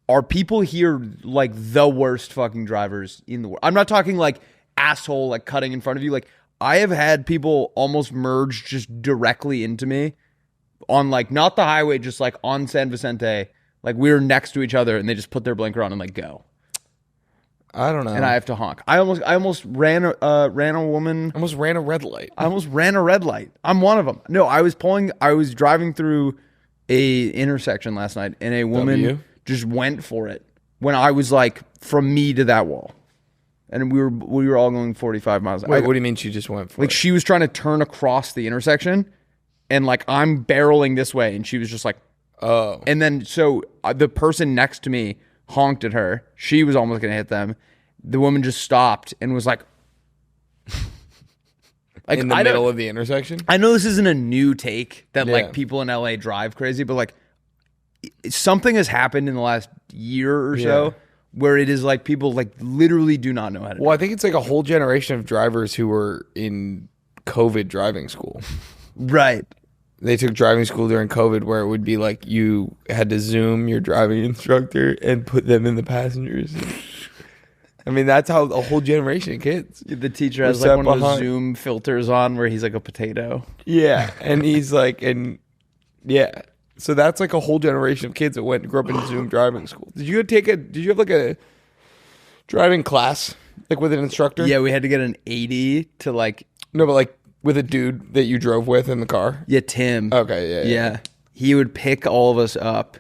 are people here like the worst fucking drivers in the world? I'm not talking like asshole like cutting in front of you. Like I have had people almost merge just directly into me on like not the highway, just like on San Vicente. Like we were next to each other and they just put their blinker on and like go. I don't know. And I have to honk. I almost ran a woman. Almost ran a red light. I almost ran a red light. I'm one of them. No, I was driving through a intersection last night and a woman just went for it when I was like from me to that wall. And we were all going 45 miles. Wait, what do you mean she just went for it? Like she was trying to turn across the intersection and like I'm barreling this way and she was just like, oh. And then so the person next to me honked at her. She was almost going to hit them. The woman just stopped and was like in the middle of the intersection? I know this isn't a new take that like people in LA drive crazy, but like something has happened in the last year or so where it is like people like literally do not know how to do it. Well, I think it's like a whole generation of drivers who were in COVID driving school. Right. They took driving school during COVID where it would be like you had to Zoom your driving instructor and put them in the passenger seat. I mean, that's how a whole generation of kids. The teacher has like one of those Zoom filters on where he's like a potato. Yeah. And he's like, So that's like a whole generation of kids that grew up in Zoom driving school. Did you have like a driving class like with an instructor? Yeah, we had to get an 80 to like. No, but like with a dude that you drove with in the car? Yeah, Tim. Okay, yeah. He would pick all of us up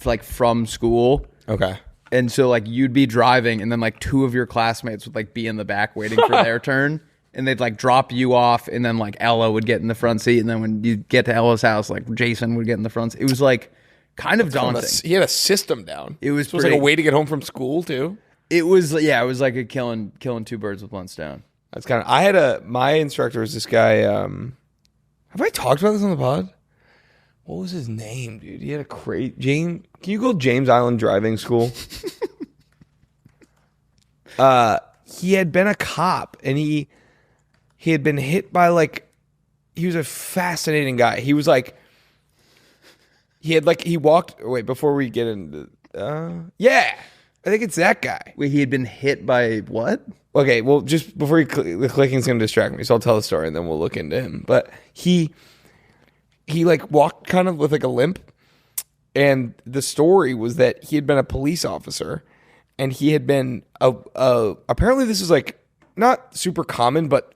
like from school. Okay. And so like you'd be driving and then like two of your classmates would like be in the back waiting for their turn. And they'd like drop you off and then like Ella would get in the front seat. And then when you get to Ella's house, like Jason would get in the front seat. It was like kind of daunting. He had a system down. It was like a way to get home from school too. It was like a killing two birds with one stone. That's kind of, my instructor was this guy. Have I talked about this on the pod? What was his name, dude? He had a can you go James Island Driving School? He had been a cop and he had been hit by he was a fascinating guy. He was like, he walked, wait, before we get into, I think it's that guy. Wait, he had been hit by what? Okay, well, just before the clicking's going to distract me, so I'll tell the story and then we'll look into him. But he like walked kind of with like a limp, and the story was that he had been a police officer, and he had been apparently this is like not super common, but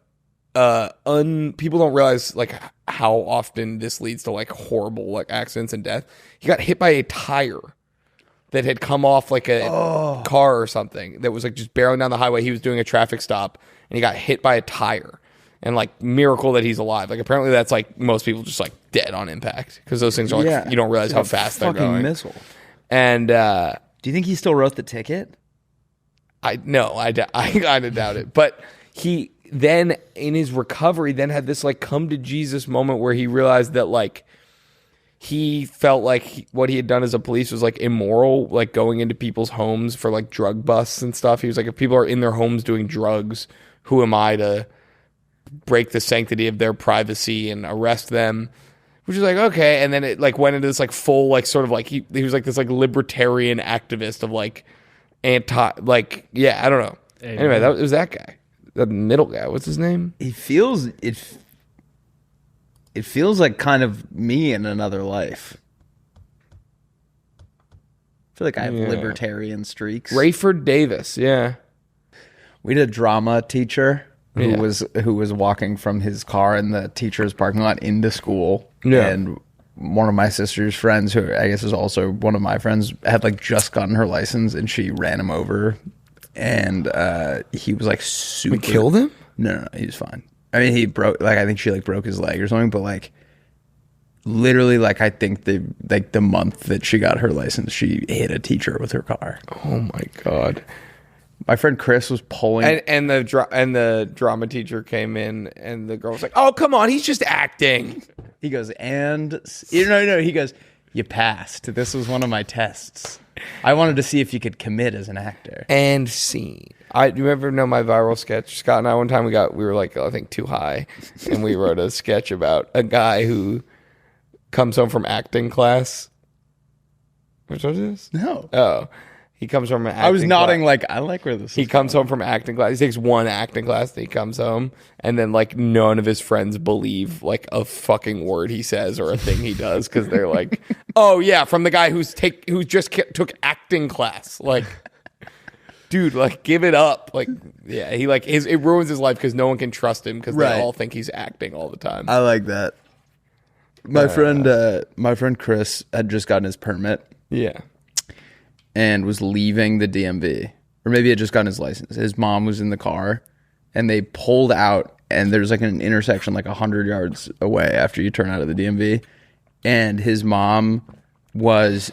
people don't realize like how often this leads to like horrible like accidents and death. He got hit by a tire that had come off like a car or something that was like just barreling down the highway. He was doing a traffic stop and he got hit by a tire, and like miracle that he's alive. Like apparently that's like most people just like dead on impact because those things are like you don't realize how fast they're going. Missile. And do you think he still wrote the ticket? I kind of doubt it. But he then in his recovery then had this like come to Jesus moment where he realized that like he felt like what he had done as a police was like immoral, like going into people's homes for like drug busts and stuff. He was like, if people are in their homes doing drugs, who am I to break the sanctity of their privacy and arrest them? Which is like, okay. And then it like went into this like full like sort of like he was like this like libertarian activist of like I don't know. Amen. Anyway, it was that guy, the middle guy. What's his name? It feels like kind of me in another life. I feel like I have libertarian streaks. Rayford Davis, yeah. We had a drama teacher who was walking from his car in the teacher's parking lot into school. Yeah. And one of my sister's friends, who I guess is also one of my friends, had like just gotten her license and she ran him over. And he was like super... We killed him? No, he was fine. I mean, he broke, like, I think she, like, broke his leg or something, but, like, literally, like, I think the month that she got her license, she hit a teacher with her car. Oh, my God. My friend Chris was pulling... And the drama teacher came in, and the girl was like, oh, come on, he's just acting. He goes, he goes, you passed. This was one of my tests. I wanted to see if you could commit as an actor. And scene. You ever know my viral sketch? Scott and I, one time we were like, I think too high. And we wrote a sketch about a guy who comes home from acting class. Which was this? No. Oh. He comes from an acting I was nodding class. like, I like where this is He comes home from acting class. He takes one acting class. Then he comes home, and then like none of his friends believe like a fucking word he says or a thing he does because they're like, "Oh yeah, from the guy who just took acting class." Like, dude, like give it up. Like, yeah, he like it ruins his life because no one can trust him because they all think he's acting all the time. I like that. My friend Chris had just gotten his permit. Yeah. And was leaving the DMV, or maybe had just gotten his license. His mom was in the car, and they pulled out, and there's like an intersection like 100 yards away after you turn out of the DMV, and his mom was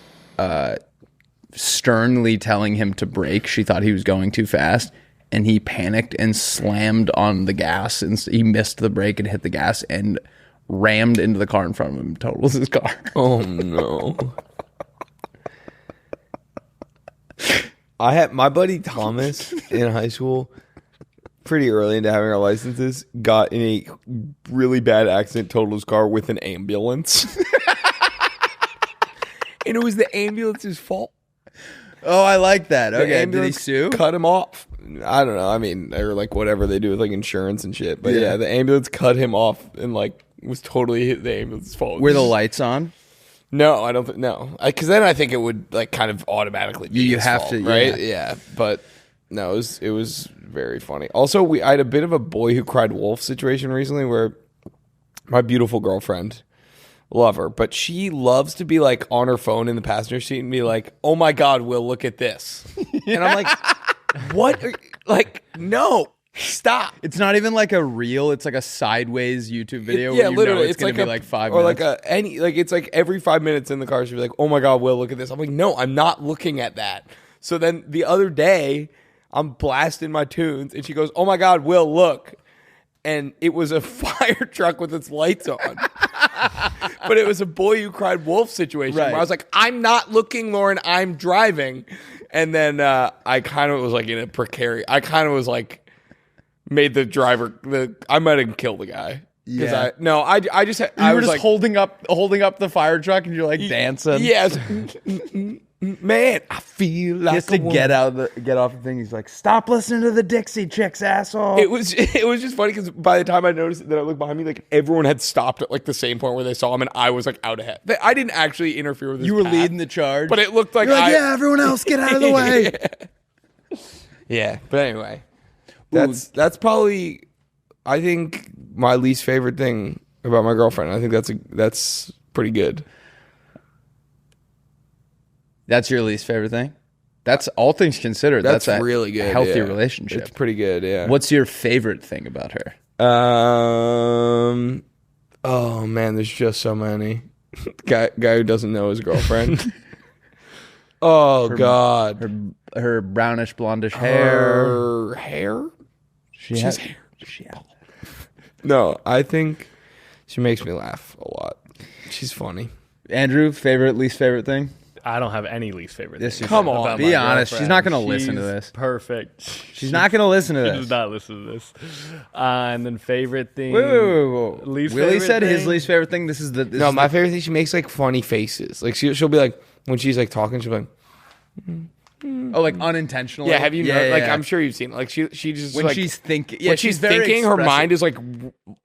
sternly telling him to brake. She thought he was going too fast, and he panicked and slammed on the gas, and he missed the brake and hit the gas and rammed into the car in front of him, totaled his car. Oh no. I had my buddy Thomas in high school, pretty early into having our licenses, got in a really bad accident, totaled his car with an ambulance. And it was the ambulance's fault. Oh, I like that. Okay, did he ambulance sue? Cut him off. I don't know. I mean, or like whatever they do with like insurance and shit. But yeah, the ambulance cut him off and like was totally the ambulance's fault. Were the lights on? No, I don't think no. Because then I think it would like kind of automatically be You his have fault, to, right? Yeah, but no, it was very funny. Also, I had a bit of a boy who cried wolf situation recently where my beautiful girlfriend, love her, but she loves to be like on her phone in the passenger seat and be like, "Oh my God, Will, look at this," and I'm like, "What? Like, no." Stop. It's not even like a reel. It's like a sideways YouTube video. Yeah, where you literally. know it's like gonna be like 5 or minutes. like it's like every 5 minutes in the car she'll be like, "Oh my God, Will, look at this." I'm like, "No, I'm not looking at that." So then the other day, I'm blasting my tunes, and she goes, "Oh my God, Will, look," and it was a fire truck with its lights on. But it was a boy who cried wolf situation Right. where I was like, "I'm not looking, Lauren. I'm driving," and then I kind of was like in a precarious. I kind of was like. Made the driver. I might have killed the guy. Yeah. I just. you I were was just like holding up the fire truck, and you're like dancing. Yes, man. I feel like He has to get off the thing. He's like, "Stop listening to the Dixie Chicks, asshole." It was just funny because by the time I noticed that I looked behind me, like everyone had stopped at like the same point where they saw him, and I was like out ahead. I didn't actually interfere with. You were leading the charge, but it looked like yeah, everyone else get out of the way. Yeah, but anyway. That's probably, I think, my least favorite thing about my girlfriend. I think that's pretty good. That's your least favorite thing? That's all things considered. That's a really good. Healthy yeah. relationship. It's pretty good. Yeah. What's your favorite thing about her? Oh man, there's just so many. guy who doesn't know his girlfriend. God. Her brownish blondish hair. Her hair. She's hair. No, I think she makes me laugh a lot. She's funny. Andrew, least favorite thing? I don't have any least favorite thing. Come on, about be my honest. girlfriend. She's not going to listen to She's this. Perfect. She's not going to listen to She this. does not listen to this. And then favorite thing. Wait. Least Willie favorite said his thing? least favorite thing. My favorite thing. She makes like funny faces. Like she'll be like when she's like talking, she'll be like. Oh, like unintentionally. Yeah, have you know? Like yeah. I'm sure you've seen it. Like she just When like, she's thinking. Yeah, when she's very thinking, her expressive. mind is like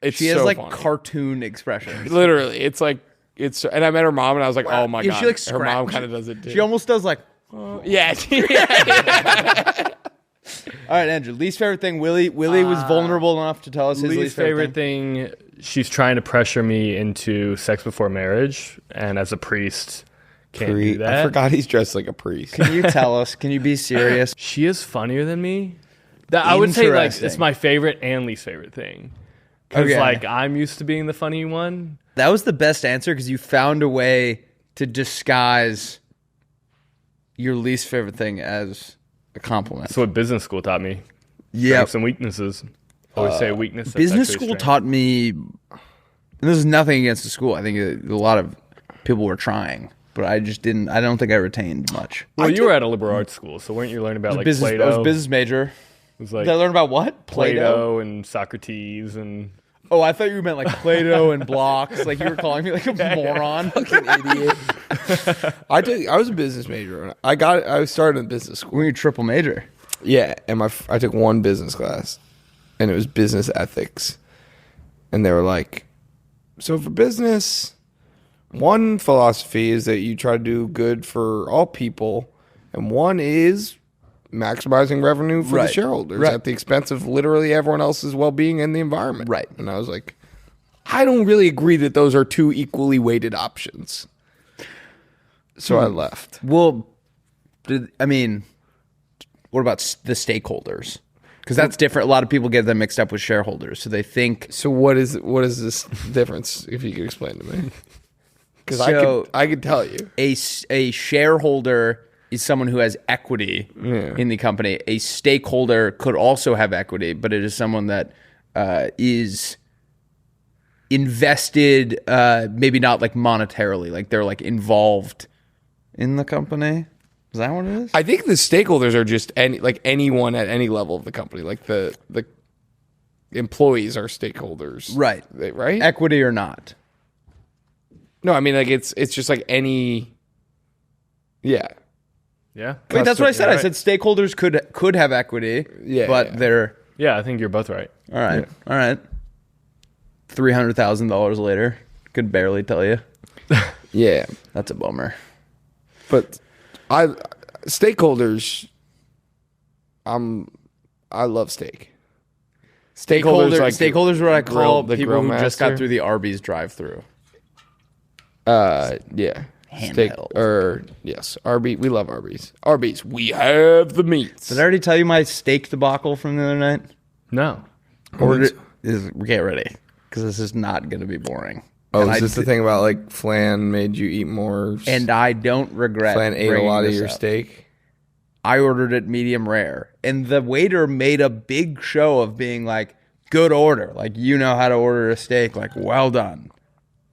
it's She has so like funny. cartoon expressions. Literally, it's like it's. And I met her mom, and I was like, oh my Yeah, god, she like her mom scratch- kind of does it too. She almost does like. yeah. All right, Andrew. Least favorite thing. Willie was vulnerable enough to tell us his Least favorite thing. She's trying to pressure me into sex before marriage, and as a priest, can't do that. I forgot he's dressed like a priest. Can you tell us? Can you be serious? She is funnier than me. I would say like Interesting. it's my favorite and least favorite thing. Because Okay. like I'm used to being the funny one. That was the best answer because you found a way to disguise your least favorite thing as a compliment. That's what business school taught me. Yeah, Strengths and weaknesses. Always say a weakness. that's business actually a school strength. taught me. And this is nothing against the school. I think a lot of people were trying, but I just didn't. I don't think I retained much. Well, you were at a liberal arts school, so weren't you learning about like I was Plato? a business major. It was like Did I learn about what? Plato and Socrates and Oh, I thought you meant like Play-Doh and blocks. Like you were calling me like a moron. Fucking idiot. I was a business major. I started in business school. Were you triple major? Yeah, and I took one business class, and it was business ethics. And they were like, so for business, one philosophy is that you try to do good for all people, and one is maximizing revenue for the shareholders at the expense of literally everyone else's well-being and the environment. Right. And I was like, I don't really agree that those are two equally weighted options. So I left. Well, what about the stakeholders? Because that's different. A lot of people get them mixed up with shareholders. So they think. So what is this difference? If you could explain to me, because I could tell you. A shareholder is someone who has equity in the company. A stakeholder could also have equity, but it is someone that is invested, maybe not like monetarily, like they're like involved in the company. Is that what it is? I think the stakeholders are just anyone at any level of the company. Like the employees are stakeholders, Right? Right? Equity or not? No, I mean like it's just like any. Yeah. Yeah. Wait, that's what I said. Right. I said stakeholders could have equity. But they're Yeah, I think you're both right. all right. Yeah. All right. $300,000 later, could barely tell you. Yeah, That's a bummer. but stakeholders. I love steak. Stakeholders are what I call the people who grill just got master. through the Arby's drive-through. Yeah. Handheld. Yes. Arby's. We love Arby's. Arby's. We have the meats. Did I already tell you my steak debacle from the other night? No. Get ready, because this is not going to be boring. Oh, And is I this the d- thing about like Flan made you eat more? And I don't regret. Flan ate a bringing lot of this your up. steak. I ordered it medium rare, and the waiter made a big show of being like, "Good order, like you know how to order a steak, like well done,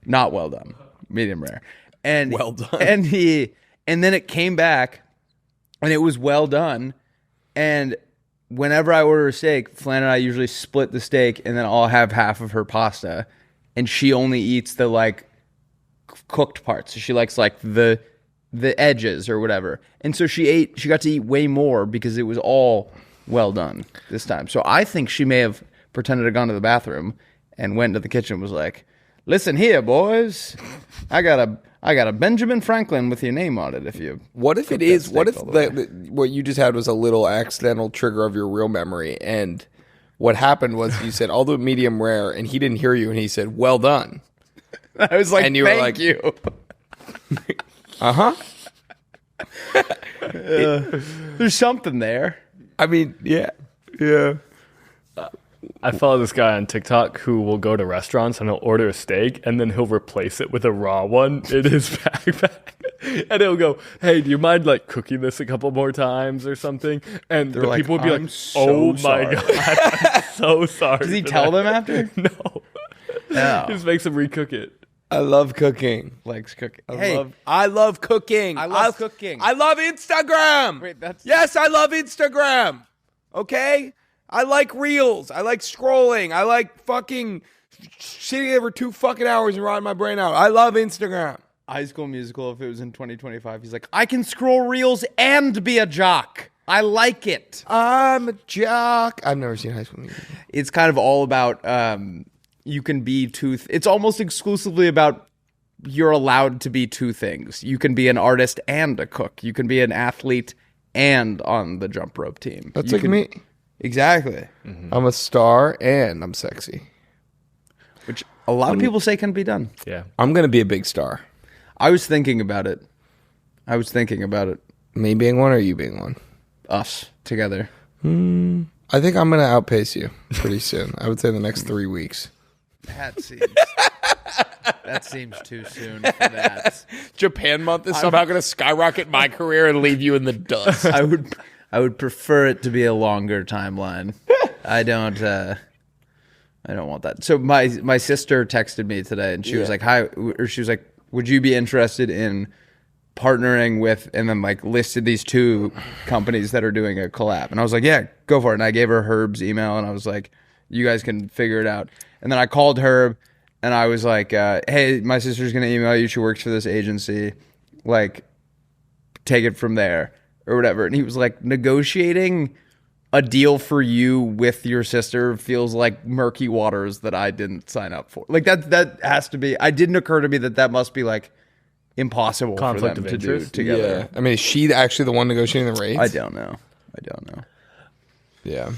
not well done, medium rare." And Well done. And then it came back, and it was well done. And whenever I order a steak, Flan and I usually split the steak, and then I'll have half of her pasta, and she only eats the like cooked parts. So she likes like the edges or whatever. And so she got to eat way more because it was all well done this time. So I think she may have pretended to have gone to the bathroom and went to the kitchen and was like, "Listen here, boys. I got a Benjamin Franklin with your name on it if you What if cook it that is? steak What if all the way." what you just had was a little accidental trigger of your real memory, and what happened was you said, "I'll do it medium rare," and he didn't hear you, and he said, "Well done." I was like, And you were "Thank like- you." There's something there. I mean, yeah. I follow this guy on TikTok who will go to restaurants and he'll order a steak and then he'll replace it with a raw one in his backpack. And he'll go, "Hey, do you mind like cooking this a couple more times or something?" And the like, people will be "I'm like, so "Oh my sorry." God, I'm so sorry." Does he for tell that." them after? No. No. He just makes them recook it. I love cooking. Likes cooking. I love cooking. I love cooking. I love Instagram. Wait, that's- Yes, I love Instagram. Okay? I like reels. I like scrolling. I like fucking sitting there for 2 fucking hours and rotting my brain out. I love Instagram. High School Musical, if it was in 2025, he's like, "I can scroll reels and be a jock. I like it." I'm a jock. I've never seen High School Musical. It's kind of all about you can be it's almost exclusively about you're allowed to be two things. You can be an artist and a cook. You can be an athlete and on the jump rope team. That's You like can- me. Exactly. I'm a star and I'm sexy. Which a lot of people say can be done. Yeah. I'm going to be a big star. I was thinking about it. Me being one or you being one? Us together. I think I'm going to outpace you pretty soon. I would say the next 3 weeks. That seems too soon for that. Japan month is somehow going to skyrocket my career and leave you in the dust. I would prefer it to be a longer timeline. I don't want that. So my sister texted me today and she was like, "Hi," or she was like, "Would you be interested in partnering with," and then like listed these 2 companies that are doing a collab. And I was like, "Yeah, go for it." And I gave her Herb's email and I was like, You guys can figure it out. And then I called Herb, and I was like, hey, my sister's going to email you. She works for this agency. Like, take it from there or whatever. And he was like, negotiating a deal for you with your sister feels like murky waters that I didn't sign up for. Like, that has to be. It didn't occur to me that must be like impossible Conflict for them of to do interest? together. Yeah. I mean, is she actually the one negotiating the rates? I don't know. Yeah.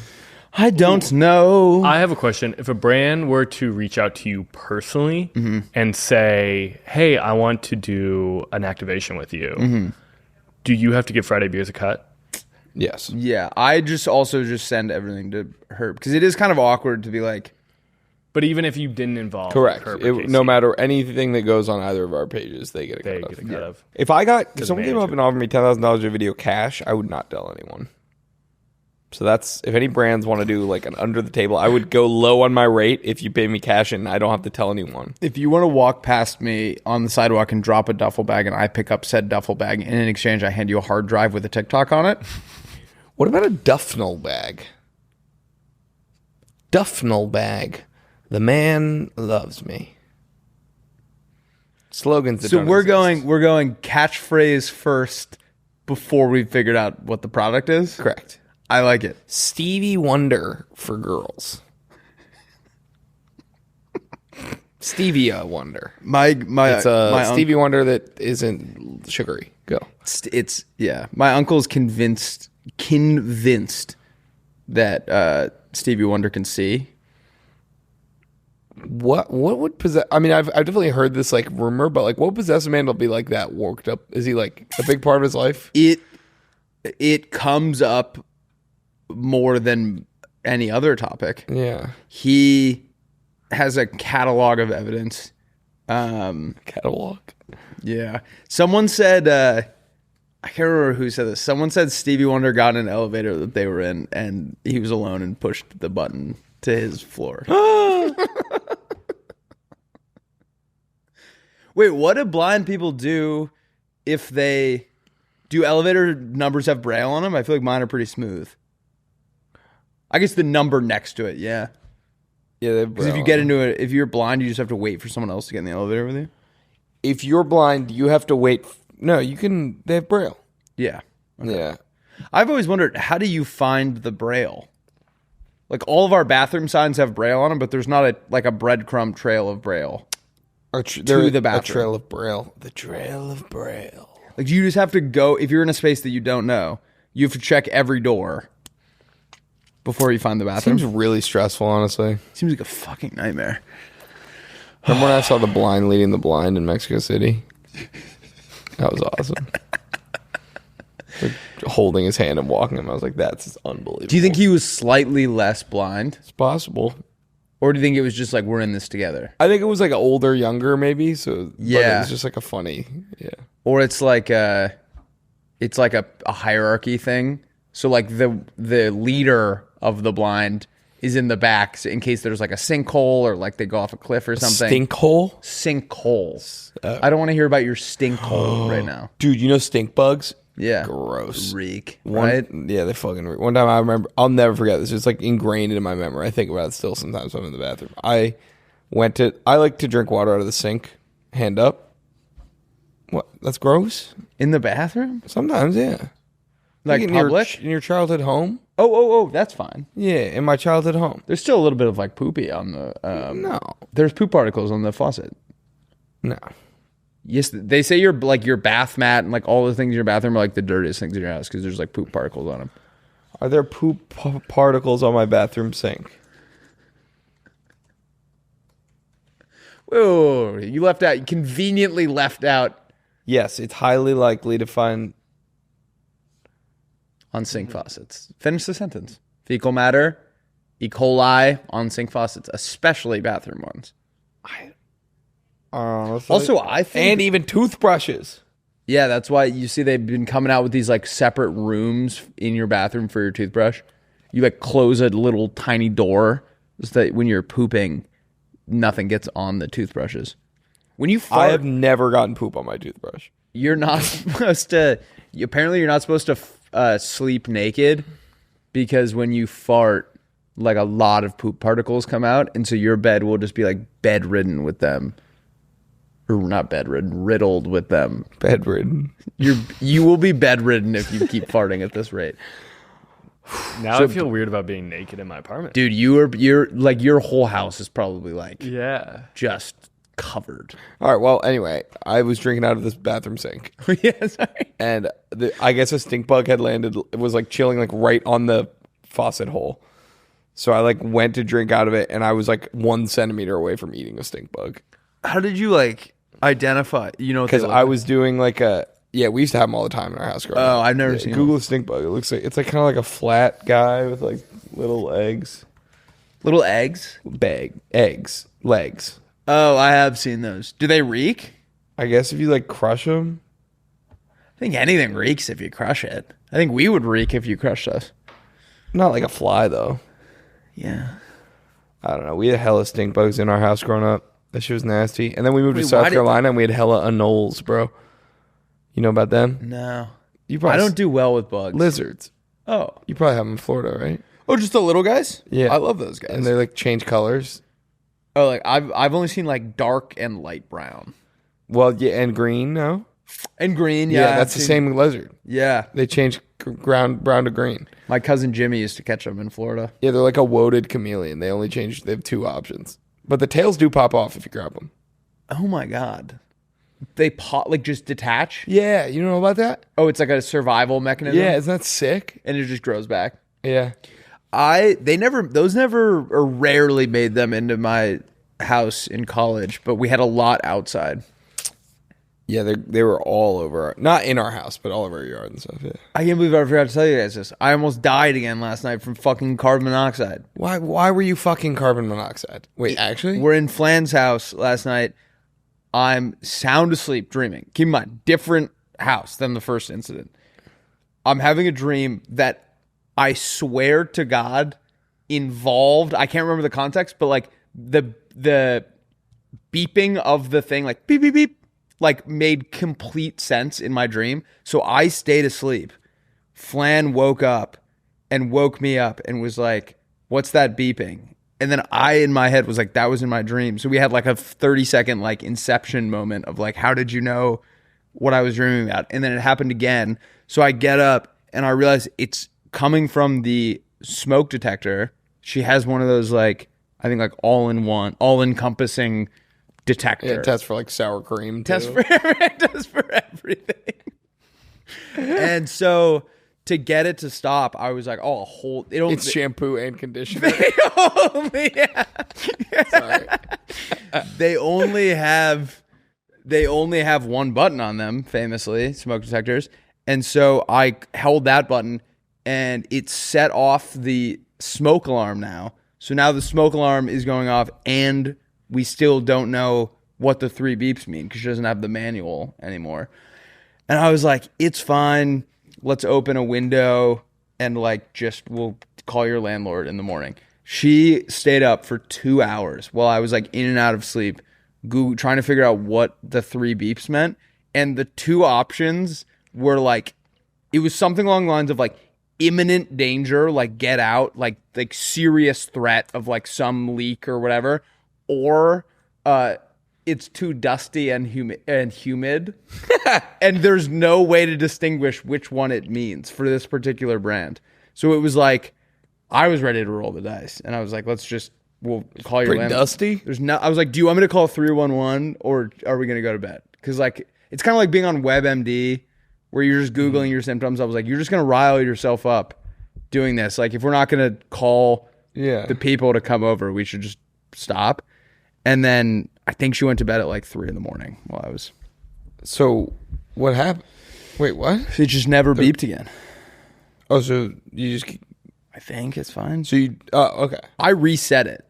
I don't know. I have a question. If a brand were to reach out to you personally and say, hey, I want to do an activation with you, do you have to give Friday Beers a cut? Yes. Yeah, I also send everything to her because it is kind of awkward to be like, But even if you didn't involve Correct. Herb or Casey, No matter anything that goes on either of our pages, they get a they cut get a of. cut of. If someone came up and offered me $10,000 a video cash, I would not tell anyone. So that's, if any brands want to do like an under the table, I would go low on my rate if you pay me cash and I don't have to tell anyone. if you want to walk past me on the sidewalk and drop a duffel bag and I pick up said duffel bag, and in exchange I hand you a hard drive with a TikTok on it. What about a Duffnell bag? Duffnell bag. The man loves me. Slogans that So don't we're exist. going catchphrase first before we figured out what the product is. Correct. I like it. Stevie Wonder for girls. Stevia Wonder. My It's a my Stevie Wonder that isn't sugary. Go. it's my uncle's convinced that Stevie Wonder can see. What would possess? I mean, I've definitely heard this like rumor, but like, what would possess a man to be like that worked up? Is he like a big part of his life? It comes up more than any other topic. Yeah. He has a catalog of evidence. Catalog. Yeah. Someone said, I can't remember who said this. Someone said Stevie Wonder got in an elevator that they were in and he was alone and pushed the button to his floor. Wait, what do blind people do if they do elevator numbers have braille on them? I feel like mine are pretty smooth. I guess the number next to it, yeah. Yeah. Because if you get into it, if you're blind, you just have to wait for someone else to get in the elevator with you. If you're blind, you have to wait. No, you can. They have braille. Yeah. Yeah. I've always wondered, how do you find the braille? Like all of our bathroom signs have braille on them, but there's not a breadcrumb trail of braille To the bathroom. A trail of braille. The trail of braille. Like you just have to go, if you're in a space that you don't know, you have to check every door before you find the bathroom. Seems really stressful, honestly. Seems like a fucking nightmare. Remember when I saw the blind leading the blind in Mexico City? That was awesome. Like holding his hand and walking him. I was like, that's unbelievable. Do you think he was slightly less blind? It's possible. Or do you think it was just like, we're in this together? I think it was like older, younger, maybe. So but Yeah. it was just like a funny, yeah. Or it's like a hierarchy thing. So like the leader of the blind is in the back in case there's like a sinkhole or like they go off a cliff or something. Stinkhole, Sinkhole. I don't want to hear about your stinkhole right now. dude. You know stink bugs? Yeah. Gross. Reek. One, Right? yeah, they fucking. One time I remember, I'll never forget this. It's like ingrained in my memory. I think about it still sometimes when I'm in the bathroom. I like to drink water out of the sink, hand up. What? That's gross. In the bathroom? Sometimes, yeah. Like in public? in your childhood home. Oh, that's fine. Yeah, in my childhood home. There's still a little bit of like poopy on the No, there's poop particles on the faucet. no. Yes, they say your bath mat and like all the things in your bathroom are like the dirtiest things in your house because there's like poop particles on them. Are there poop particles on my bathroom sink? Whoa, you conveniently left out Yes, it's highly likely to find. on sink faucets. Finish the sentence. Fecal matter, E. coli on sink faucets, especially bathroom ones. Honestly. Also, I think And even toothbrushes. yeah, that's why you see they've been coming out with these like separate rooms in your bathroom for your toothbrush. You like close a little tiny door so that when you're pooping, nothing gets on the toothbrushes. When you I fart, have never gotten poop on my toothbrush. you're not supposed to. Apparently, you're not supposed to sleep naked because when you fart, like a lot of poop particles come out, and so your bed will just be like bedridden with them. Or not bedridden, riddled with them. Bedridden. You will be bedridden if you keep farting at this rate. Now I feel weird about being naked in my apartment. Dude, you're like your whole house is probably like just covered. All right. Well, anyway, I was drinking out of this bathroom sink. Yeah, sorry. And I guess a stink bug had landed. It was like chilling like right on the faucet hole. So I like went to drink out of it, and I was like 1 centimeter away from eating a stink bug. How did you like identify? You know, because I was doing like we used to have them all the time in our house growing up. I've never seen Google a stink bug. It looks like it's like kind of like a flat guy with like little eggs. Little eggs? Eggs. Legs. Oh, I have seen those. Do they reek? I guess if you like crush them. I think anything reeks if you crush it. I think we would reek if you crushed us. Not like a fly though. Yeah. I don't know. We had hella stink bugs in our house growing up. That shit was nasty. And then we moved to South Carolina and we had hella anoles, bro. You know about them? No. I don't do well with bugs. Lizards. Oh. You probably have them in Florida, right? Oh, just the little guys? Yeah. I love those guys. And they like change colors. Oh, like I've only seen like dark and light brown. Well, yeah, and green, no? And green, yeah. That's the same lizard. Yeah. They change brown to green. My cousin Jimmy used to catch them in Florida. Yeah, they're like a woaded chameleon. They have 2 options. But the tails do pop off if you grab them. Oh my God. They pop, like just detach? Yeah, you don't know about that? Oh, it's like a survival mechanism? Yeah, isn't that sick? And it just grows back. Yeah. Those never or rarely made them into my house in college, but we had a lot outside. Yeah, they were all over, not in our house, but all over our yard and stuff. Yeah. I can't believe I forgot to tell you guys this. I almost died again last night from fucking carbon monoxide. Why were you fucking carbon monoxide? Wait, actually? We're in Flan's house last night. I'm sound asleep dreaming. Keep in mind, different house than the first incident. I'm having a dream that I swear to God involved, I can't remember the context, but like the beeping of the thing, like beep, beep, beep, like made complete sense in my dream. So I stayed asleep. Flan woke up and woke me up and was like, what's that beeping? And then I, in my head, was like, that was in my dream. So we had like a 30-second like inception moment of like, how did you know what I was dreaming about? And then it happened again. So I get up and I realize it's coming from the smoke detector. She has one of those like, I think like all-encompassing detector. Yeah, it tests for like sour cream too. It does for everything. And so to get it to stop, I was like, oh, it's shampoo and conditioner. Sorry. They only have one button on them, famously, smoke detectors. And so I held that button and it set off the smoke alarm now. So now the smoke alarm is going off and we still don't know what the 3 beeps mean because she doesn't have the manual anymore. And I was like, it's fine. Let's open a window and like we'll call your landlord in the morning. She stayed up for 2 hours while I was like in and out of sleep, trying to figure out what the 3 beeps meant. And the 2 options were like, it was something along the lines of like imminent danger, like get out, like serious threat of like some leak or whatever, or it's too dusty and humid and there's no way to distinguish which one it means for this particular brand. So it was like I was ready to roll the dice and I was like, we'll call your landlord. Dusty? I was like, do you want me to call 311 or are we going to go to bed? Because like it's kind of like being on WebMD where you're just Googling your symptoms. I was like, you're just going to rile yourself up doing this. Like if we're not going to call the people to come over, we should just stop. And then I think she went to bed at like 3 a.m. while I was. So what happened? Wait, what? It just never beeped again. Oh, so you just... I think it's fine. So you... Oh, okay. I reset it.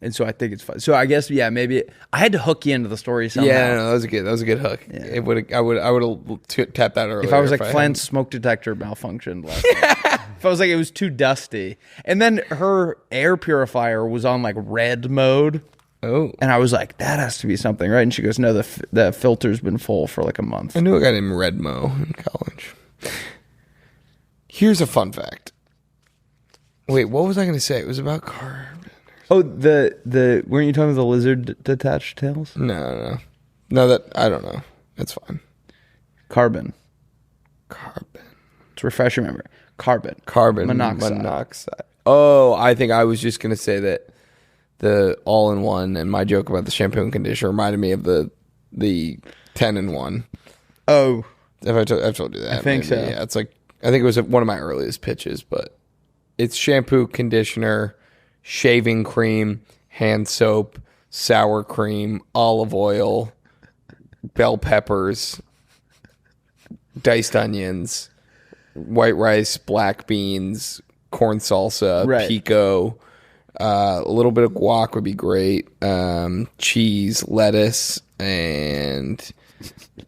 And so I think it's fine. So I guess, yeah, maybe... I had to hook you into the story somehow. Yeah, no, that was a good hook. Yeah. I would have tapped that earlier. If I was like, Flan's smoke detector malfunctioned last night. If I was like, it was too dusty. And then her air purifier was on like red mode. Oh. And I was like, that has to be something, right? And she goes, no, the filter's been full for like a month. I knew a guy named Redmo in college. Here's a fun fact. Wait, what was I going to say? It was about carbon. Oh, the weren't you talking about the lizard detached tails? No. That I don't know. That's fine. Carbon. To refresh your memory. Carbon monoxide. Oh, I think I was just going to say that the all-in-one and my joke about the shampoo and conditioner reminded me of the 10-in-1. Oh. I've told you that. I think so. Yeah, it's like, I think it was one of my earliest pitches, but it's shampoo, conditioner, shaving cream, hand soap, sour cream, olive oil, bell peppers, diced onions, white rice, black beans, corn salsa, pico, a little bit of guac would be great, cheese, lettuce, and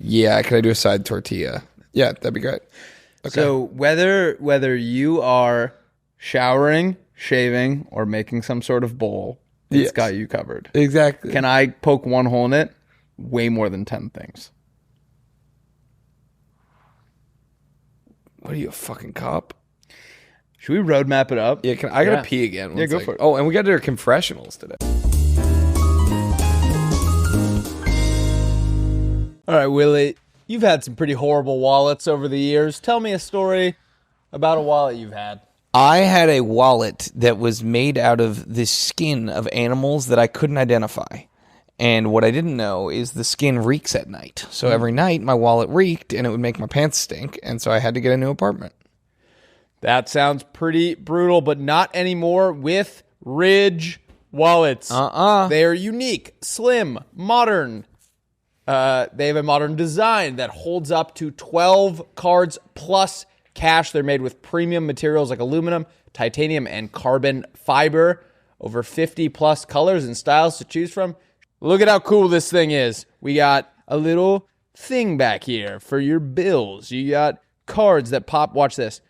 can I do a side tortilla? Yeah, that'd be great. Okay. So whether you are showering, shaving, or making some sort of bowl, it's got you covered. Exactly. Can I poke one hole in it? Way more than 10 things. What are you, a fucking cop? Should we roadmap it up? Yeah, I gotta pee again. Yeah, go for it. Oh, and we got to do our confessionals today. All right, Willie, you've had some pretty horrible wallets over the years. Tell me a story about a wallet you've had. I had a wallet that was made out of the skin of animals that I couldn't identify. And what I didn't know is the skin reeks at night. So every night my wallet reeked and it would make my pants stink. And so I had to get a new apartment. That sounds pretty brutal, but not anymore with Ridge wallets. They are unique, slim, modern. They have a modern design that holds up to 12 cards plus cash. They're made with premium materials like aluminum, titanium, and carbon fiber. Over 50 plus colors and styles to choose from. Look at how cool this thing is. We got a little thing back here for your bills. You got cards that pop. Watch this.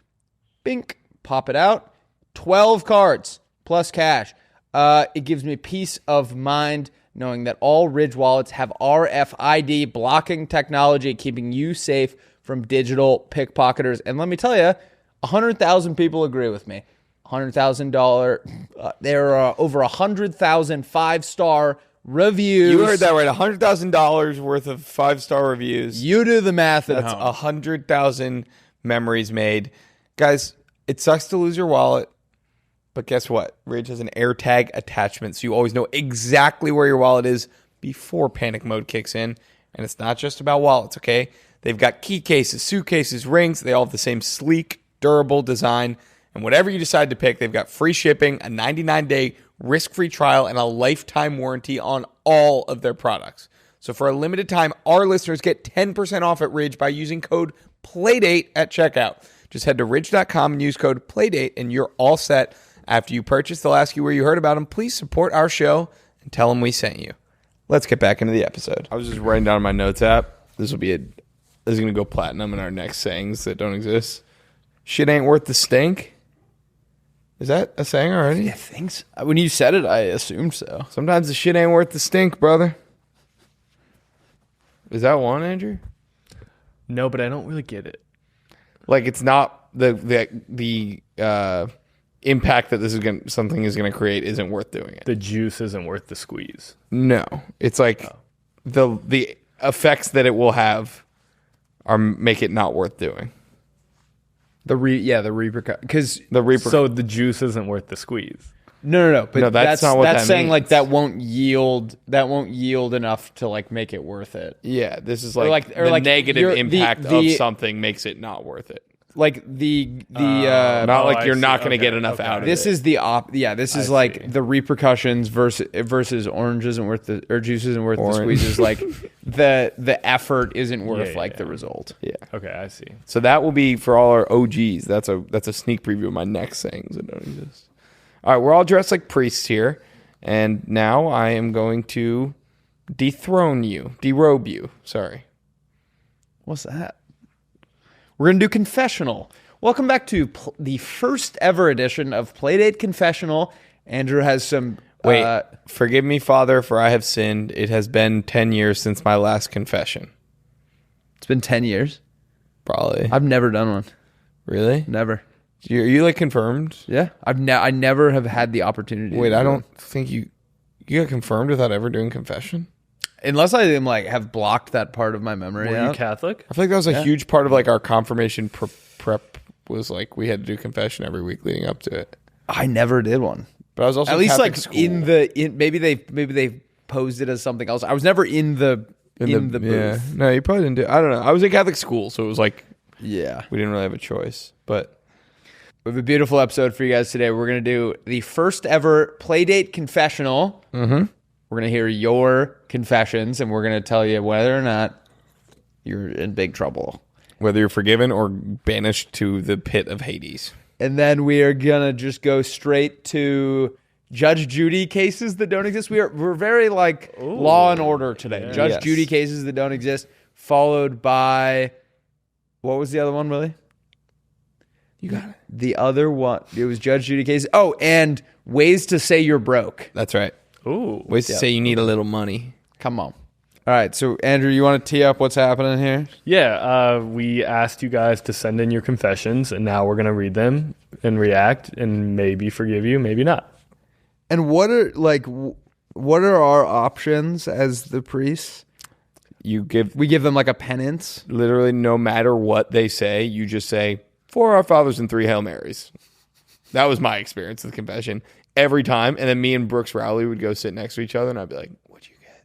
Bink. Pop it out. 12 cards plus cash. It gives me peace of mind knowing that all Ridge wallets have RFID blocking technology, keeping you safe from digital pickpocketers. And let me tell you, 100,000 people agree with me. $100,000. There are over 100,000 five-star reviews. You heard that right. $100,000 worth of 5-star reviews. You do the math at That's home. 100,000 memories made. Guys, it sucks to lose your wallet, but guess what? Ridge has an AirTag attachment, so you always know exactly where your wallet is before panic mode kicks in. And it's not just about wallets, okay? They've got key cases, suitcases, rings. They all have the same sleek, durable design. And whatever you decide to pick, they've got free shipping, a 99-day risk-free trial, and a lifetime warranty on all of their products. So for a limited time, our listeners get 10% off at Ridge by using code PLAYDATE at checkout. Just head to ridge.com and use code PLAYDATE, and you're all set. After you purchase, they'll ask you where you heard about them. Please support our show and tell them we sent you. Let's get back into the episode. I was just writing down my notes app. This is going to go platinum in our next sayings that don't exist. Shit ain't worth the stink. Is that a saying already? Yeah, thanks. When you said it, I assumed so. Sometimes the shit ain't worth the stink, brother. Is that one, Andrew? No, but I don't really get it. Like, it's not the impact that something is gonna create isn't worth doing it. The juice isn't worth the squeeze. No, it's like the effects that it will have make it not worth doing. The repercussion. Because So the juice isn't worth the squeeze. No. But No, that's not what that's that saying means. like that won't yield enough to like make it worth it. Yeah, this is Or like the like negative you're- impact the- of something makes it not worth it. Like the Not like I you're see. not going to Okay, get enough okay. out of this it. is the this is I like see. the repercussions versus orange isn't worth the or juice isn't worth Orange. the squeezes. Like the effort isn't worth Yeah, the result. Yeah. Okay, I see. So that will be for all our OGs. That's a sneak preview of my next sayings that don't exist. All right, we're all dressed like priests here, and now I am going to derobe you. Sorry. What's that? We're going to do confessional. Welcome back to the first ever edition of Playdate Confessional. Andrew has some... Wait, forgive me, Father, for I have sinned. It has been 10 years since my last confession. It's been 10 years. Probably. I've never done one. Really? Never. Are you like confirmed? Yeah, I never have had the opportunity. Wait, I don't think you got confirmed without ever doing confession. Unless I am like have blocked that part of my memory. Were you Catholic? I feel like that was a huge part of like our confirmation prep was like we had to do confession every week leading up to it. I never did one. But I was also at least Catholic like school. maybe they posed it as something else. I was never in the booth. Yeah. No, you probably didn't do. I don't know. I was in Catholic school, so it was like Yeah, we didn't really have a choice. But we have a beautiful episode for you guys today. We're gonna do the first ever Playdate confessional. Mm-hmm. We're gonna hear your confessions, and we're gonna tell you whether or not you're in big trouble. whether you're forgiven or banished to the pit of Hades. And then we are gonna just go straight to Judge Judy cases that don't exist. We're very like Law and Order today. Judge Judy cases that don't exist, followed by what was the other one, Willie? You got it. The other one, it was Judge Judy cases. Oh, and ways to say you're broke. That's right. Ooh. Ways to say you need a little money. Come on. All right, so Andrew, you want to tee up what's happening here? Yeah, we asked you guys to send in your confessions, and now we're going to read them and react and maybe forgive you, maybe not. And what are our options as the priests? We give them like a penance. Literally no matter what they say, you just say, 4 Our Fathers and 3 Hail Marys. That was my experience with confession every time. And then me and Brooks Rowley would go sit next to each other and I'd be like, what'd you get?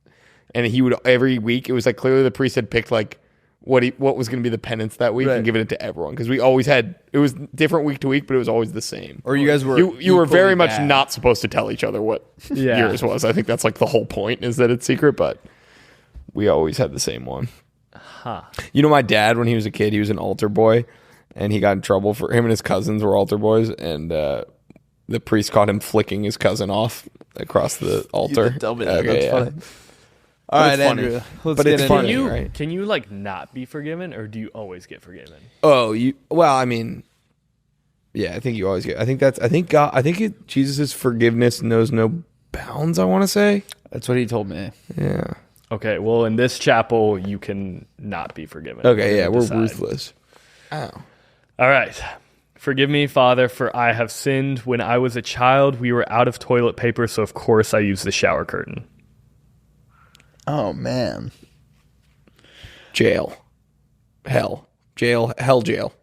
And he would, every week, it was like clearly the priest had picked like what was going to be the penance that week and given it to everyone. Because we always had, it was different week to week, but it was always the same. Or you guys were You were very much bad. not supposed to tell each other what yours was. I think that's like the whole point is that it's secret, but we always had the same one. Huh. You know, my dad, when he was a kid, he was an altar boy, and he got in trouble for him and his cousins were altar boys, and the priest caught him flicking his cousin off across the altar. Tell me that. That's funny. All All right, right, Andrew. Let's But get it's into funny, it. right? Can you like not be forgiven, or do you always get forgiven? Oh, well, I mean, yeah, I think you always get. I think God. I think Jesus' forgiveness knows no bounds. I want to say. That's what he told me. Yeah. Okay, well, in this chapel, you can not be forgiven. Okay. Yeah, we're decide. ruthless. Oh. All right. Forgive me, Father, for I have sinned. When I was a child, we were out of toilet paper, so of course I used the shower curtain. Oh man. Jail. Hell. Jail. Hell jail.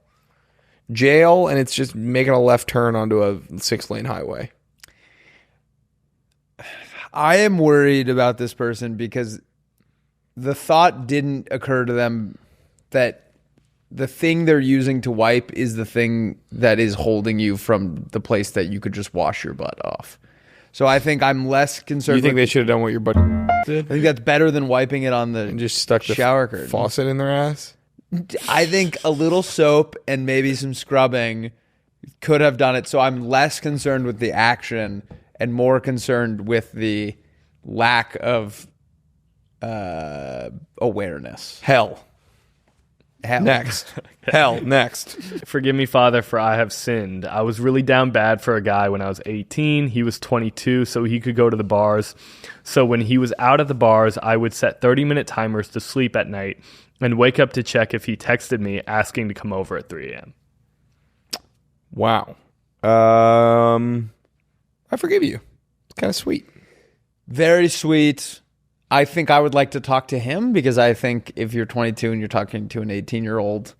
Jail, and it's just making a left turn onto a 6-lane highway. I am worried about this person because the thought didn't occur to them that the thing they're using to wipe is the thing that is holding you from the place that you could just wash your butt off. So I think I'm less concerned. You think they should have done what your butt did? I think that's better than wiping it on the And just stuck the shower curtain. faucet in their ass? I think a little soap and maybe some scrubbing could have done it. So I'm less concerned with the action and more concerned with the lack of awareness. Hell. Hell. Next. Hell. Next. Forgive me, Father, for I have sinned. I was really down bad for a guy when I was 18. He was 22, so he could go to the bars. So when he was out at the bars, I would set 30-minute timers to sleep at night and wake up to check if he texted me asking to come over at 3 a.m. Wow. I forgive you. It's kind of sweet. Very sweet. I think I would like to talk to him because I think if you're 22 and you're talking to an 18-year-old,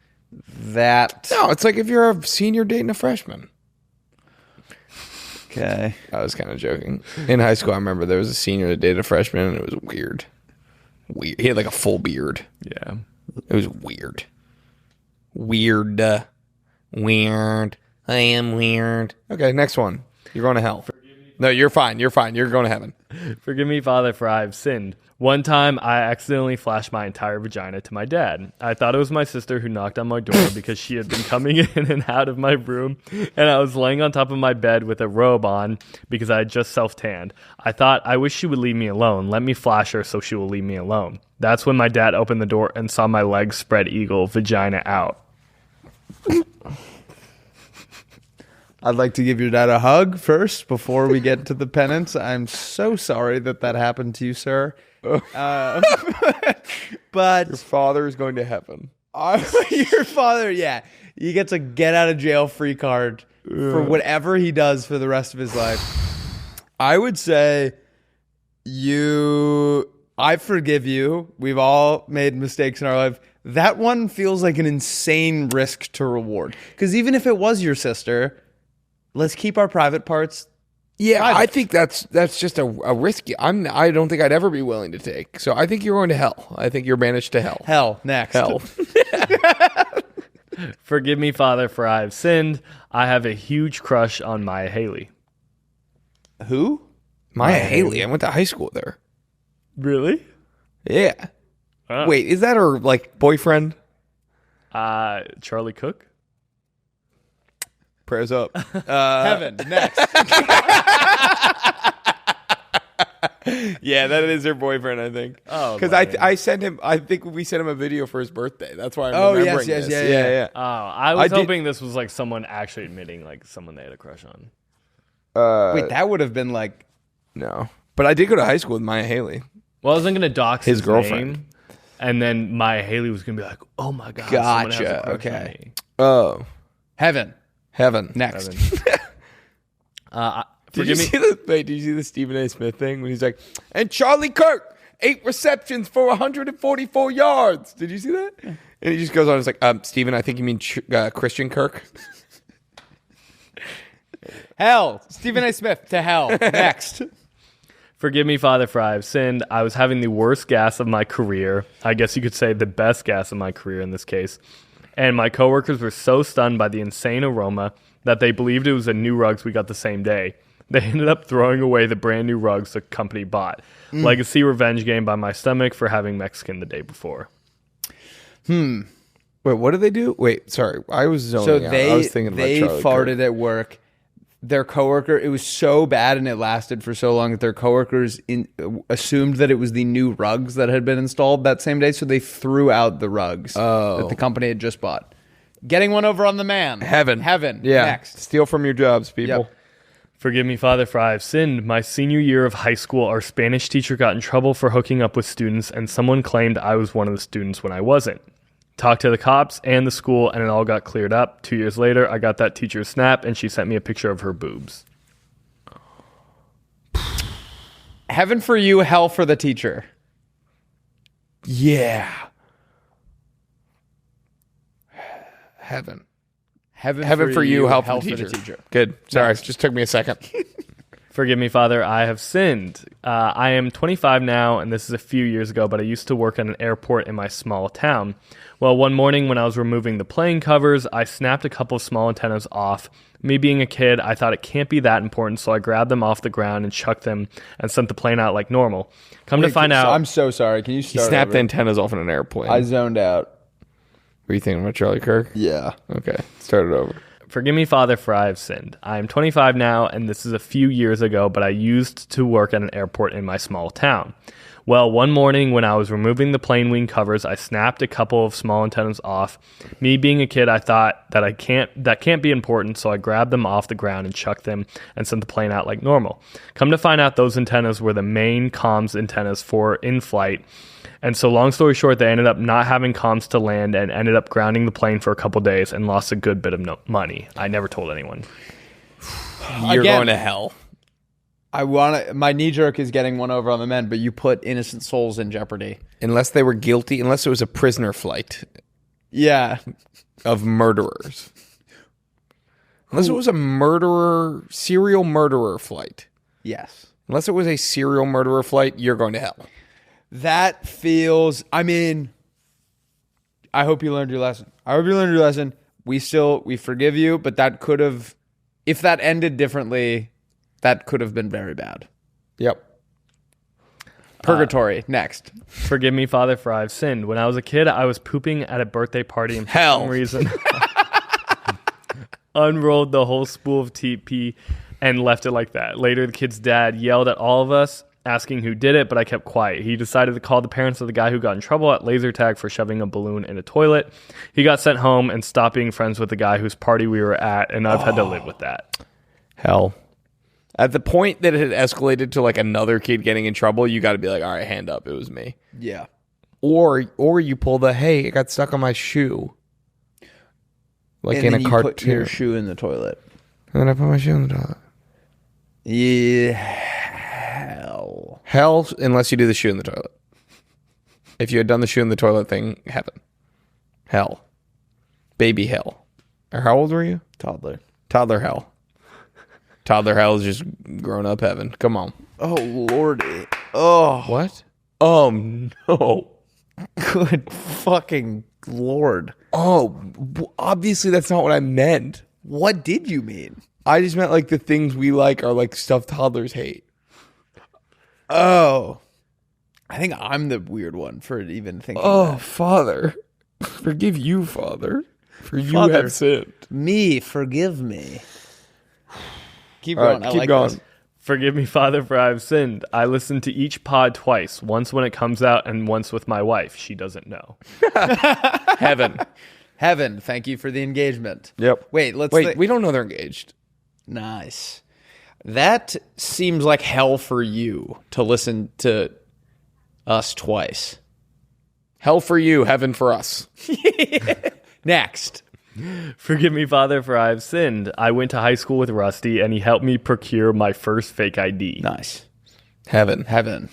that... No, it's like if you're a senior dating a freshman. Okay. I was kind of joking. In high school, I remember there was a senior that dated a freshman, and it was weird. Weird. He had like a full beard. Yeah. It was weird. Weird. Weird. I am weird. Okay, next one. You're going to hell. No, you're fine. You're fine. You're going to heaven. Forgive me, Father, for I have sinned. One time, I accidentally flashed my entire vagina to my dad. I thought it was my sister who knocked on my door because she had been coming in and out of my room, and I was laying on top of my bed with a robe on because I had just self-tanned. I thought, I wish she would leave me alone. Let me flash her so she will leave me alone. That's when my dad opened the door and saw my legs spread eagle, vagina out. I'd like to give your dad a hug first before we get to the penance. I'm so sorry that happened to you, sir. But Your father is going to heaven. your father, yeah. He gets a get out of jail free card for whatever he does for the rest of his life. I would say I forgive you. We've all made mistakes in our life. That one feels like an insane risk to reward. Because even if it was your sister, let's keep our private parts. Yeah, private. I think that's just a risk. I don't think I'd ever be willing to take. So I think you're going to hell. I think you're banished to hell. Hell, next. Hell. Forgive me, Father, for I have sinned. I have a huge crush on Maya Haley. Who? Maya Haley. I went to high school there. Really? Yeah. Oh. Wait, is that her boyfriend? Charlie Cook? Prayers up. Heaven, next. Yeah, that is her boyfriend, I think. Oh, because I sent him. I think we sent him a video for his birthday. That's why I'm remembering yes, this. yeah. Oh, I was hoping this was like someone actually admitting like someone they had a crush on. Wait, that would have been like... No, but I did go to high school with Maya Haley. Well, I wasn't going to dox his girlfriend. name, and then Maya Haley was going to be like, "Oh my god, someone has a Gotcha. crush Okay. on me." Oh, Heaven, heaven. next. Did you see the Stephen A. Smith thing when he's like, and Charlie Kirk, 8 receptions for 144 yards. Did you see that? And he just goes on. It's like, Stephen, I think you mean Christian Kirk. Hell, Stephen A. Smith to hell. Next. Forgive me, Father, for I have sinned. I was having the worst gas of my career. I guess you could say the best gas of my career in this case. And my coworkers were so stunned by the insane aroma that they believed it was the new rugs we got the same day. They ended up throwing away the brand new rugs the company bought. Legacy revenge game by my stomach for having Mexican the day before. Wait, what did they do? Wait, sorry. I was zoning out. I was thinking about Charlie farted Kirk. at work. Their coworker, it was so bad and it lasted for so long that their coworkers assumed that it was the new rugs that had been installed that same day, so they threw out the rugs that the company had just bought. Getting one over on the man. Heaven. Yeah. Next. Steal from your jobs, people. Yep. Forgive me, Father, for I have sinned. My senior year of high school, our Spanish teacher got in trouble for hooking up with students, and someone claimed I was one of the students when I wasn't. Talked to the cops and the school, and it all got cleared up. 2 years later, I got that teacher's snap, and she sent me a picture of her boobs. Heaven for you, hell for the teacher. Yeah. Heaven. Heaven for you, hell for for the teacher. Good. Sorry, it just took me a second. Forgive me, Father, I have sinned. I am 25 now, and this is a few years ago, but I used to work at an airport in my small town. Well, one morning when I was removing the plane covers, I snapped a couple of small antennas off. Me being a kid, I thought it can't be that important, so I grabbed them off the ground and chucked them and sent the plane out like normal. To find out... I'm so sorry. Can you He start snapped over? antennas off in an airplane. I zoned out. Were you thinking about Charlie Kirk? Yeah. Okay, start it over. Forgive me, Father, for I have sinned. I am 25 now, and this is a few years ago, but I used to work at an airport in my small town. Well, one morning when I was removing the plane wing covers, I snapped a couple of small antennas off. Me being a kid, I thought that can't be important, so I grabbed them off the ground and chucked them and sent the plane out like normal. Come to find out, those antennas were the main comms antennas for in-flight. And so long story short, they ended up not having comms to land and ended up grounding the plane for a couple days and lost a good bit of money. I never told anyone. You're Again, going to hell. My knee jerk is getting one over on the men, but you put innocent souls in jeopardy. Unless they were guilty, unless it was a prisoner flight Yeah. of murderers. Unless it was a serial murderer flight. Yes. Unless it was a serial murderer flight, you're going to hell. That feels, I hope you learned your lesson. We forgive you, but that could have, if that ended differently, that could have been very bad. Yep. Purgatory, next. Forgive me, Father, for I have sinned. When I was a kid, I was pooping at a birthday party and for some reason unrolled the whole spool of TP and left it like that. Later, the kid's dad yelled at all of us, asking who did it, but I kept quiet. He decided to call the parents of the guy who got in trouble at laser tag for shoving a balloon in a toilet. He got sent home and stopped being friends with the guy whose party we were at, and I've had to live with that. Hell. At the point that it had escalated to like another kid getting in trouble, you got to be like, all right, hand up, it was me. Yeah. Or you pull the, hey, it got stuck on my shoe. like and in then a you cartoon. put your shoe in the toilet. And then I put my shoe in the toilet. Yeah. Hell. Hell, unless you do the shoe in the toilet. If you had done the shoe in the toilet thing, heaven. Hell. Baby hell. Or how old were you? Toddler. Toddler hell. Toddler hell is just grown up heaven. Come on. Oh, Lordy. Oh. What? Oh, no. Good fucking Lord. Oh, obviously that's not what I meant. What did you mean? I just meant like the things we like are like stuff toddlers hate. Oh. I think I'm the weird one for even thinking that. Father. Forgive you, Father. For you Father. have sinned. Me, forgive me. Keep All going. right, I keep like going. this. Forgive me, Father, for I have sinned. I listen to each pod twice, once when it comes out and once with my wife. She doesn't know. Heaven. Heaven, thank you for the engagement. Yep. Wait, we don't know they're engaged. Nice. That seems like hell for you to listen to us twice. Hell for you, heaven for us. Next. Forgive me, Father, for I have sinned. I went to high school with Rusty, and he helped me procure my first fake ID. Nice. Heaven. Heaven.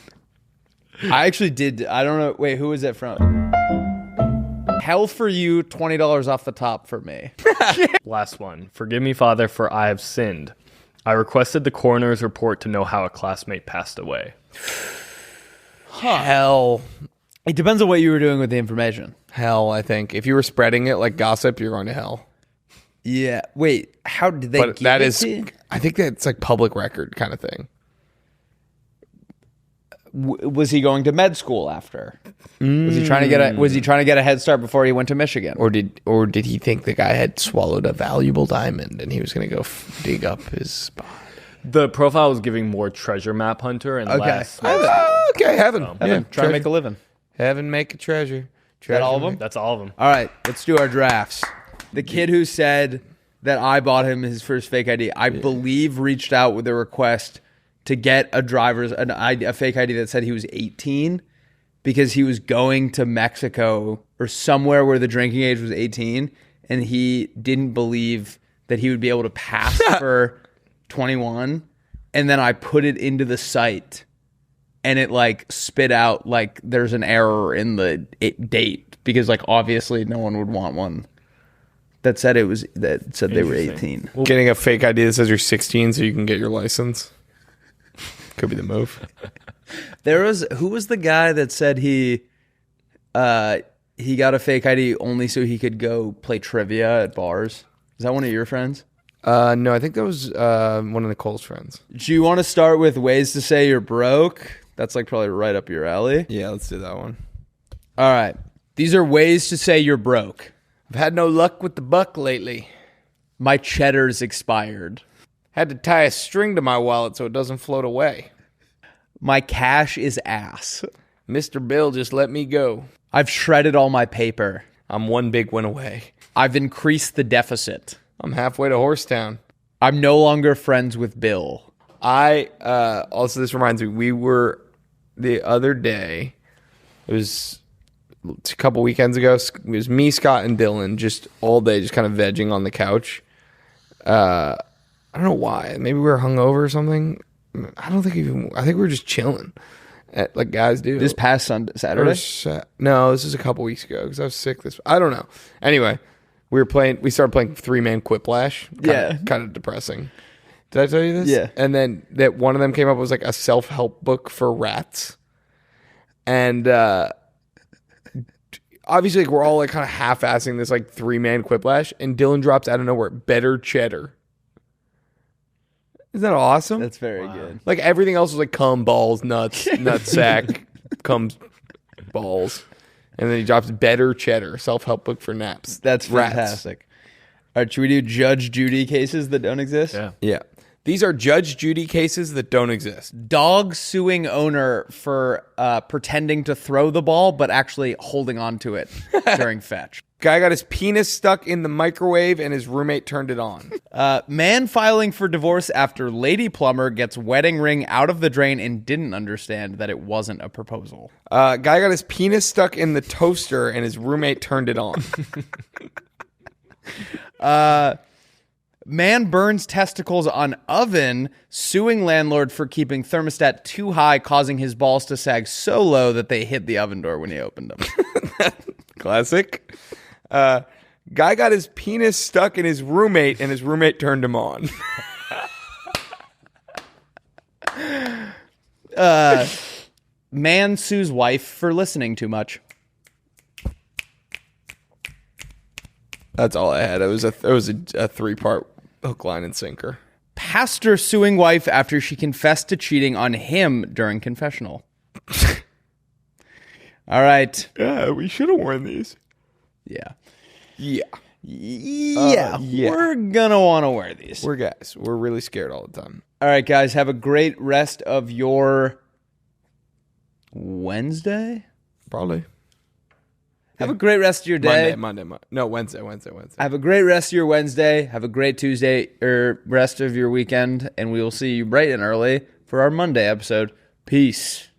I actually did. I don't know. Wait, who is it from? Hell for you, $20 off the top for me. Last one. Forgive me, Father, for I have sinned. I requested the coroner's report to know how a classmate passed away. Hell. It depends on what you were doing with the information. Hell, I think. If you were spreading it like gossip, you're going to hell. Yeah. Wait, how did they But give that it is, to you? I think that's like public record kind of thing. Was he going to med school after? Was he trying to get a head start before he went to Michigan? Or did he think the guy had swallowed a valuable diamond and he was going to go dig up his spot? The profile was giving more treasure map hunter and less. Okay, heaven. Trying to make a living. Heaven, make a treasure. Is that all of them? That's all of them. All right, let's do our drafts. The kid who said that I bought him his first fake ID, I believe reached out with a request to get a fake ID that said he was 18 because he was going to Mexico or somewhere where the drinking age was 18 and he didn't believe that he would be able to pass for 21. And then I put it into the site and it like spit out like there's an error in the date because like obviously no one would want one that said they were 18. Getting a fake ID that says you're 16 so you can get your license. Could be the move. Who was the guy that said he got a fake ID only so he could go play trivia at bars? Is that one of your friends? No, I think that was one of Nicole's friends. Do you want to start with ways to say you're broke? That's like probably right up your alley. Yeah, let's do that one. All right. These are ways to say you're broke. I've had no luck with the buck lately. My cheddar's expired. Had to tie a string to my wallet so it doesn't float away. My cash is ass. Mr. Bill just let me go. I've shredded all my paper. I'm one big win away. I've increased the deficit. I'm halfway to Horsetown. I'm no longer friends with Bill. Also, this reminds me, we were the other day, it was a couple weekends ago, it was me, Scott, and Dylan just all day just kind of vegging on the couch. I don't know why. Maybe we were hungover or something. I think we were just chilling, like guys do. This past Saturday? No, this is a couple weeks ago because I was sick. I don't know. Anyway, we started playing 3-man Quiplash. Kind of depressing. Did I tell you this? Yeah. And then that one of them came up was like a self-help book for rats. And obviously like, we're all like kind of half-assing this like 3-man Quiplash, and Dylan drops out of nowhere, better cheddar. Isn't that awesome? That's very good. Like everything else was like cum, balls, nuts, nutsack, cum, balls. And then he drops better cheddar, self-help book for naps. That's fantastic. All right, should we do Judge Judy cases that don't exist? Yeah. These are Judge Judy cases that don't exist. Dog suing owner for pretending to throw the ball, but actually holding on to it during fetch. Guy got his penis stuck in the microwave and his roommate turned it on. Man filing for divorce after lady plumber gets wedding ring out of the drain and didn't understand that it wasn't a proposal. Guy got his penis stuck in the toaster and his roommate turned it on. Man burns testicles on oven, suing landlord for keeping thermostat too high, causing his balls to sag so low that they hit the oven door when he opened them. Classic. Guy got his penis stuck in his roommate, and his roommate turned him on. Man sues wife for listening too much. That's all I had. It was a 3-part hook, line, and sinker. Pastor suing wife after she confessed to cheating on him during confessional. All right. Yeah, we should have worn these. Yeah. Yeah. Yeah. Yeah. We're gonna want to wear these. We're really scared all the time. All right, guys. Have a great rest of your Wednesday. Probably. Have a great rest of your day. Monday. No, Wednesday. Have a great rest of your Wednesday. Have a great Tuesday or rest of your weekend. And we will see you bright and early for our Monday episode. Peace.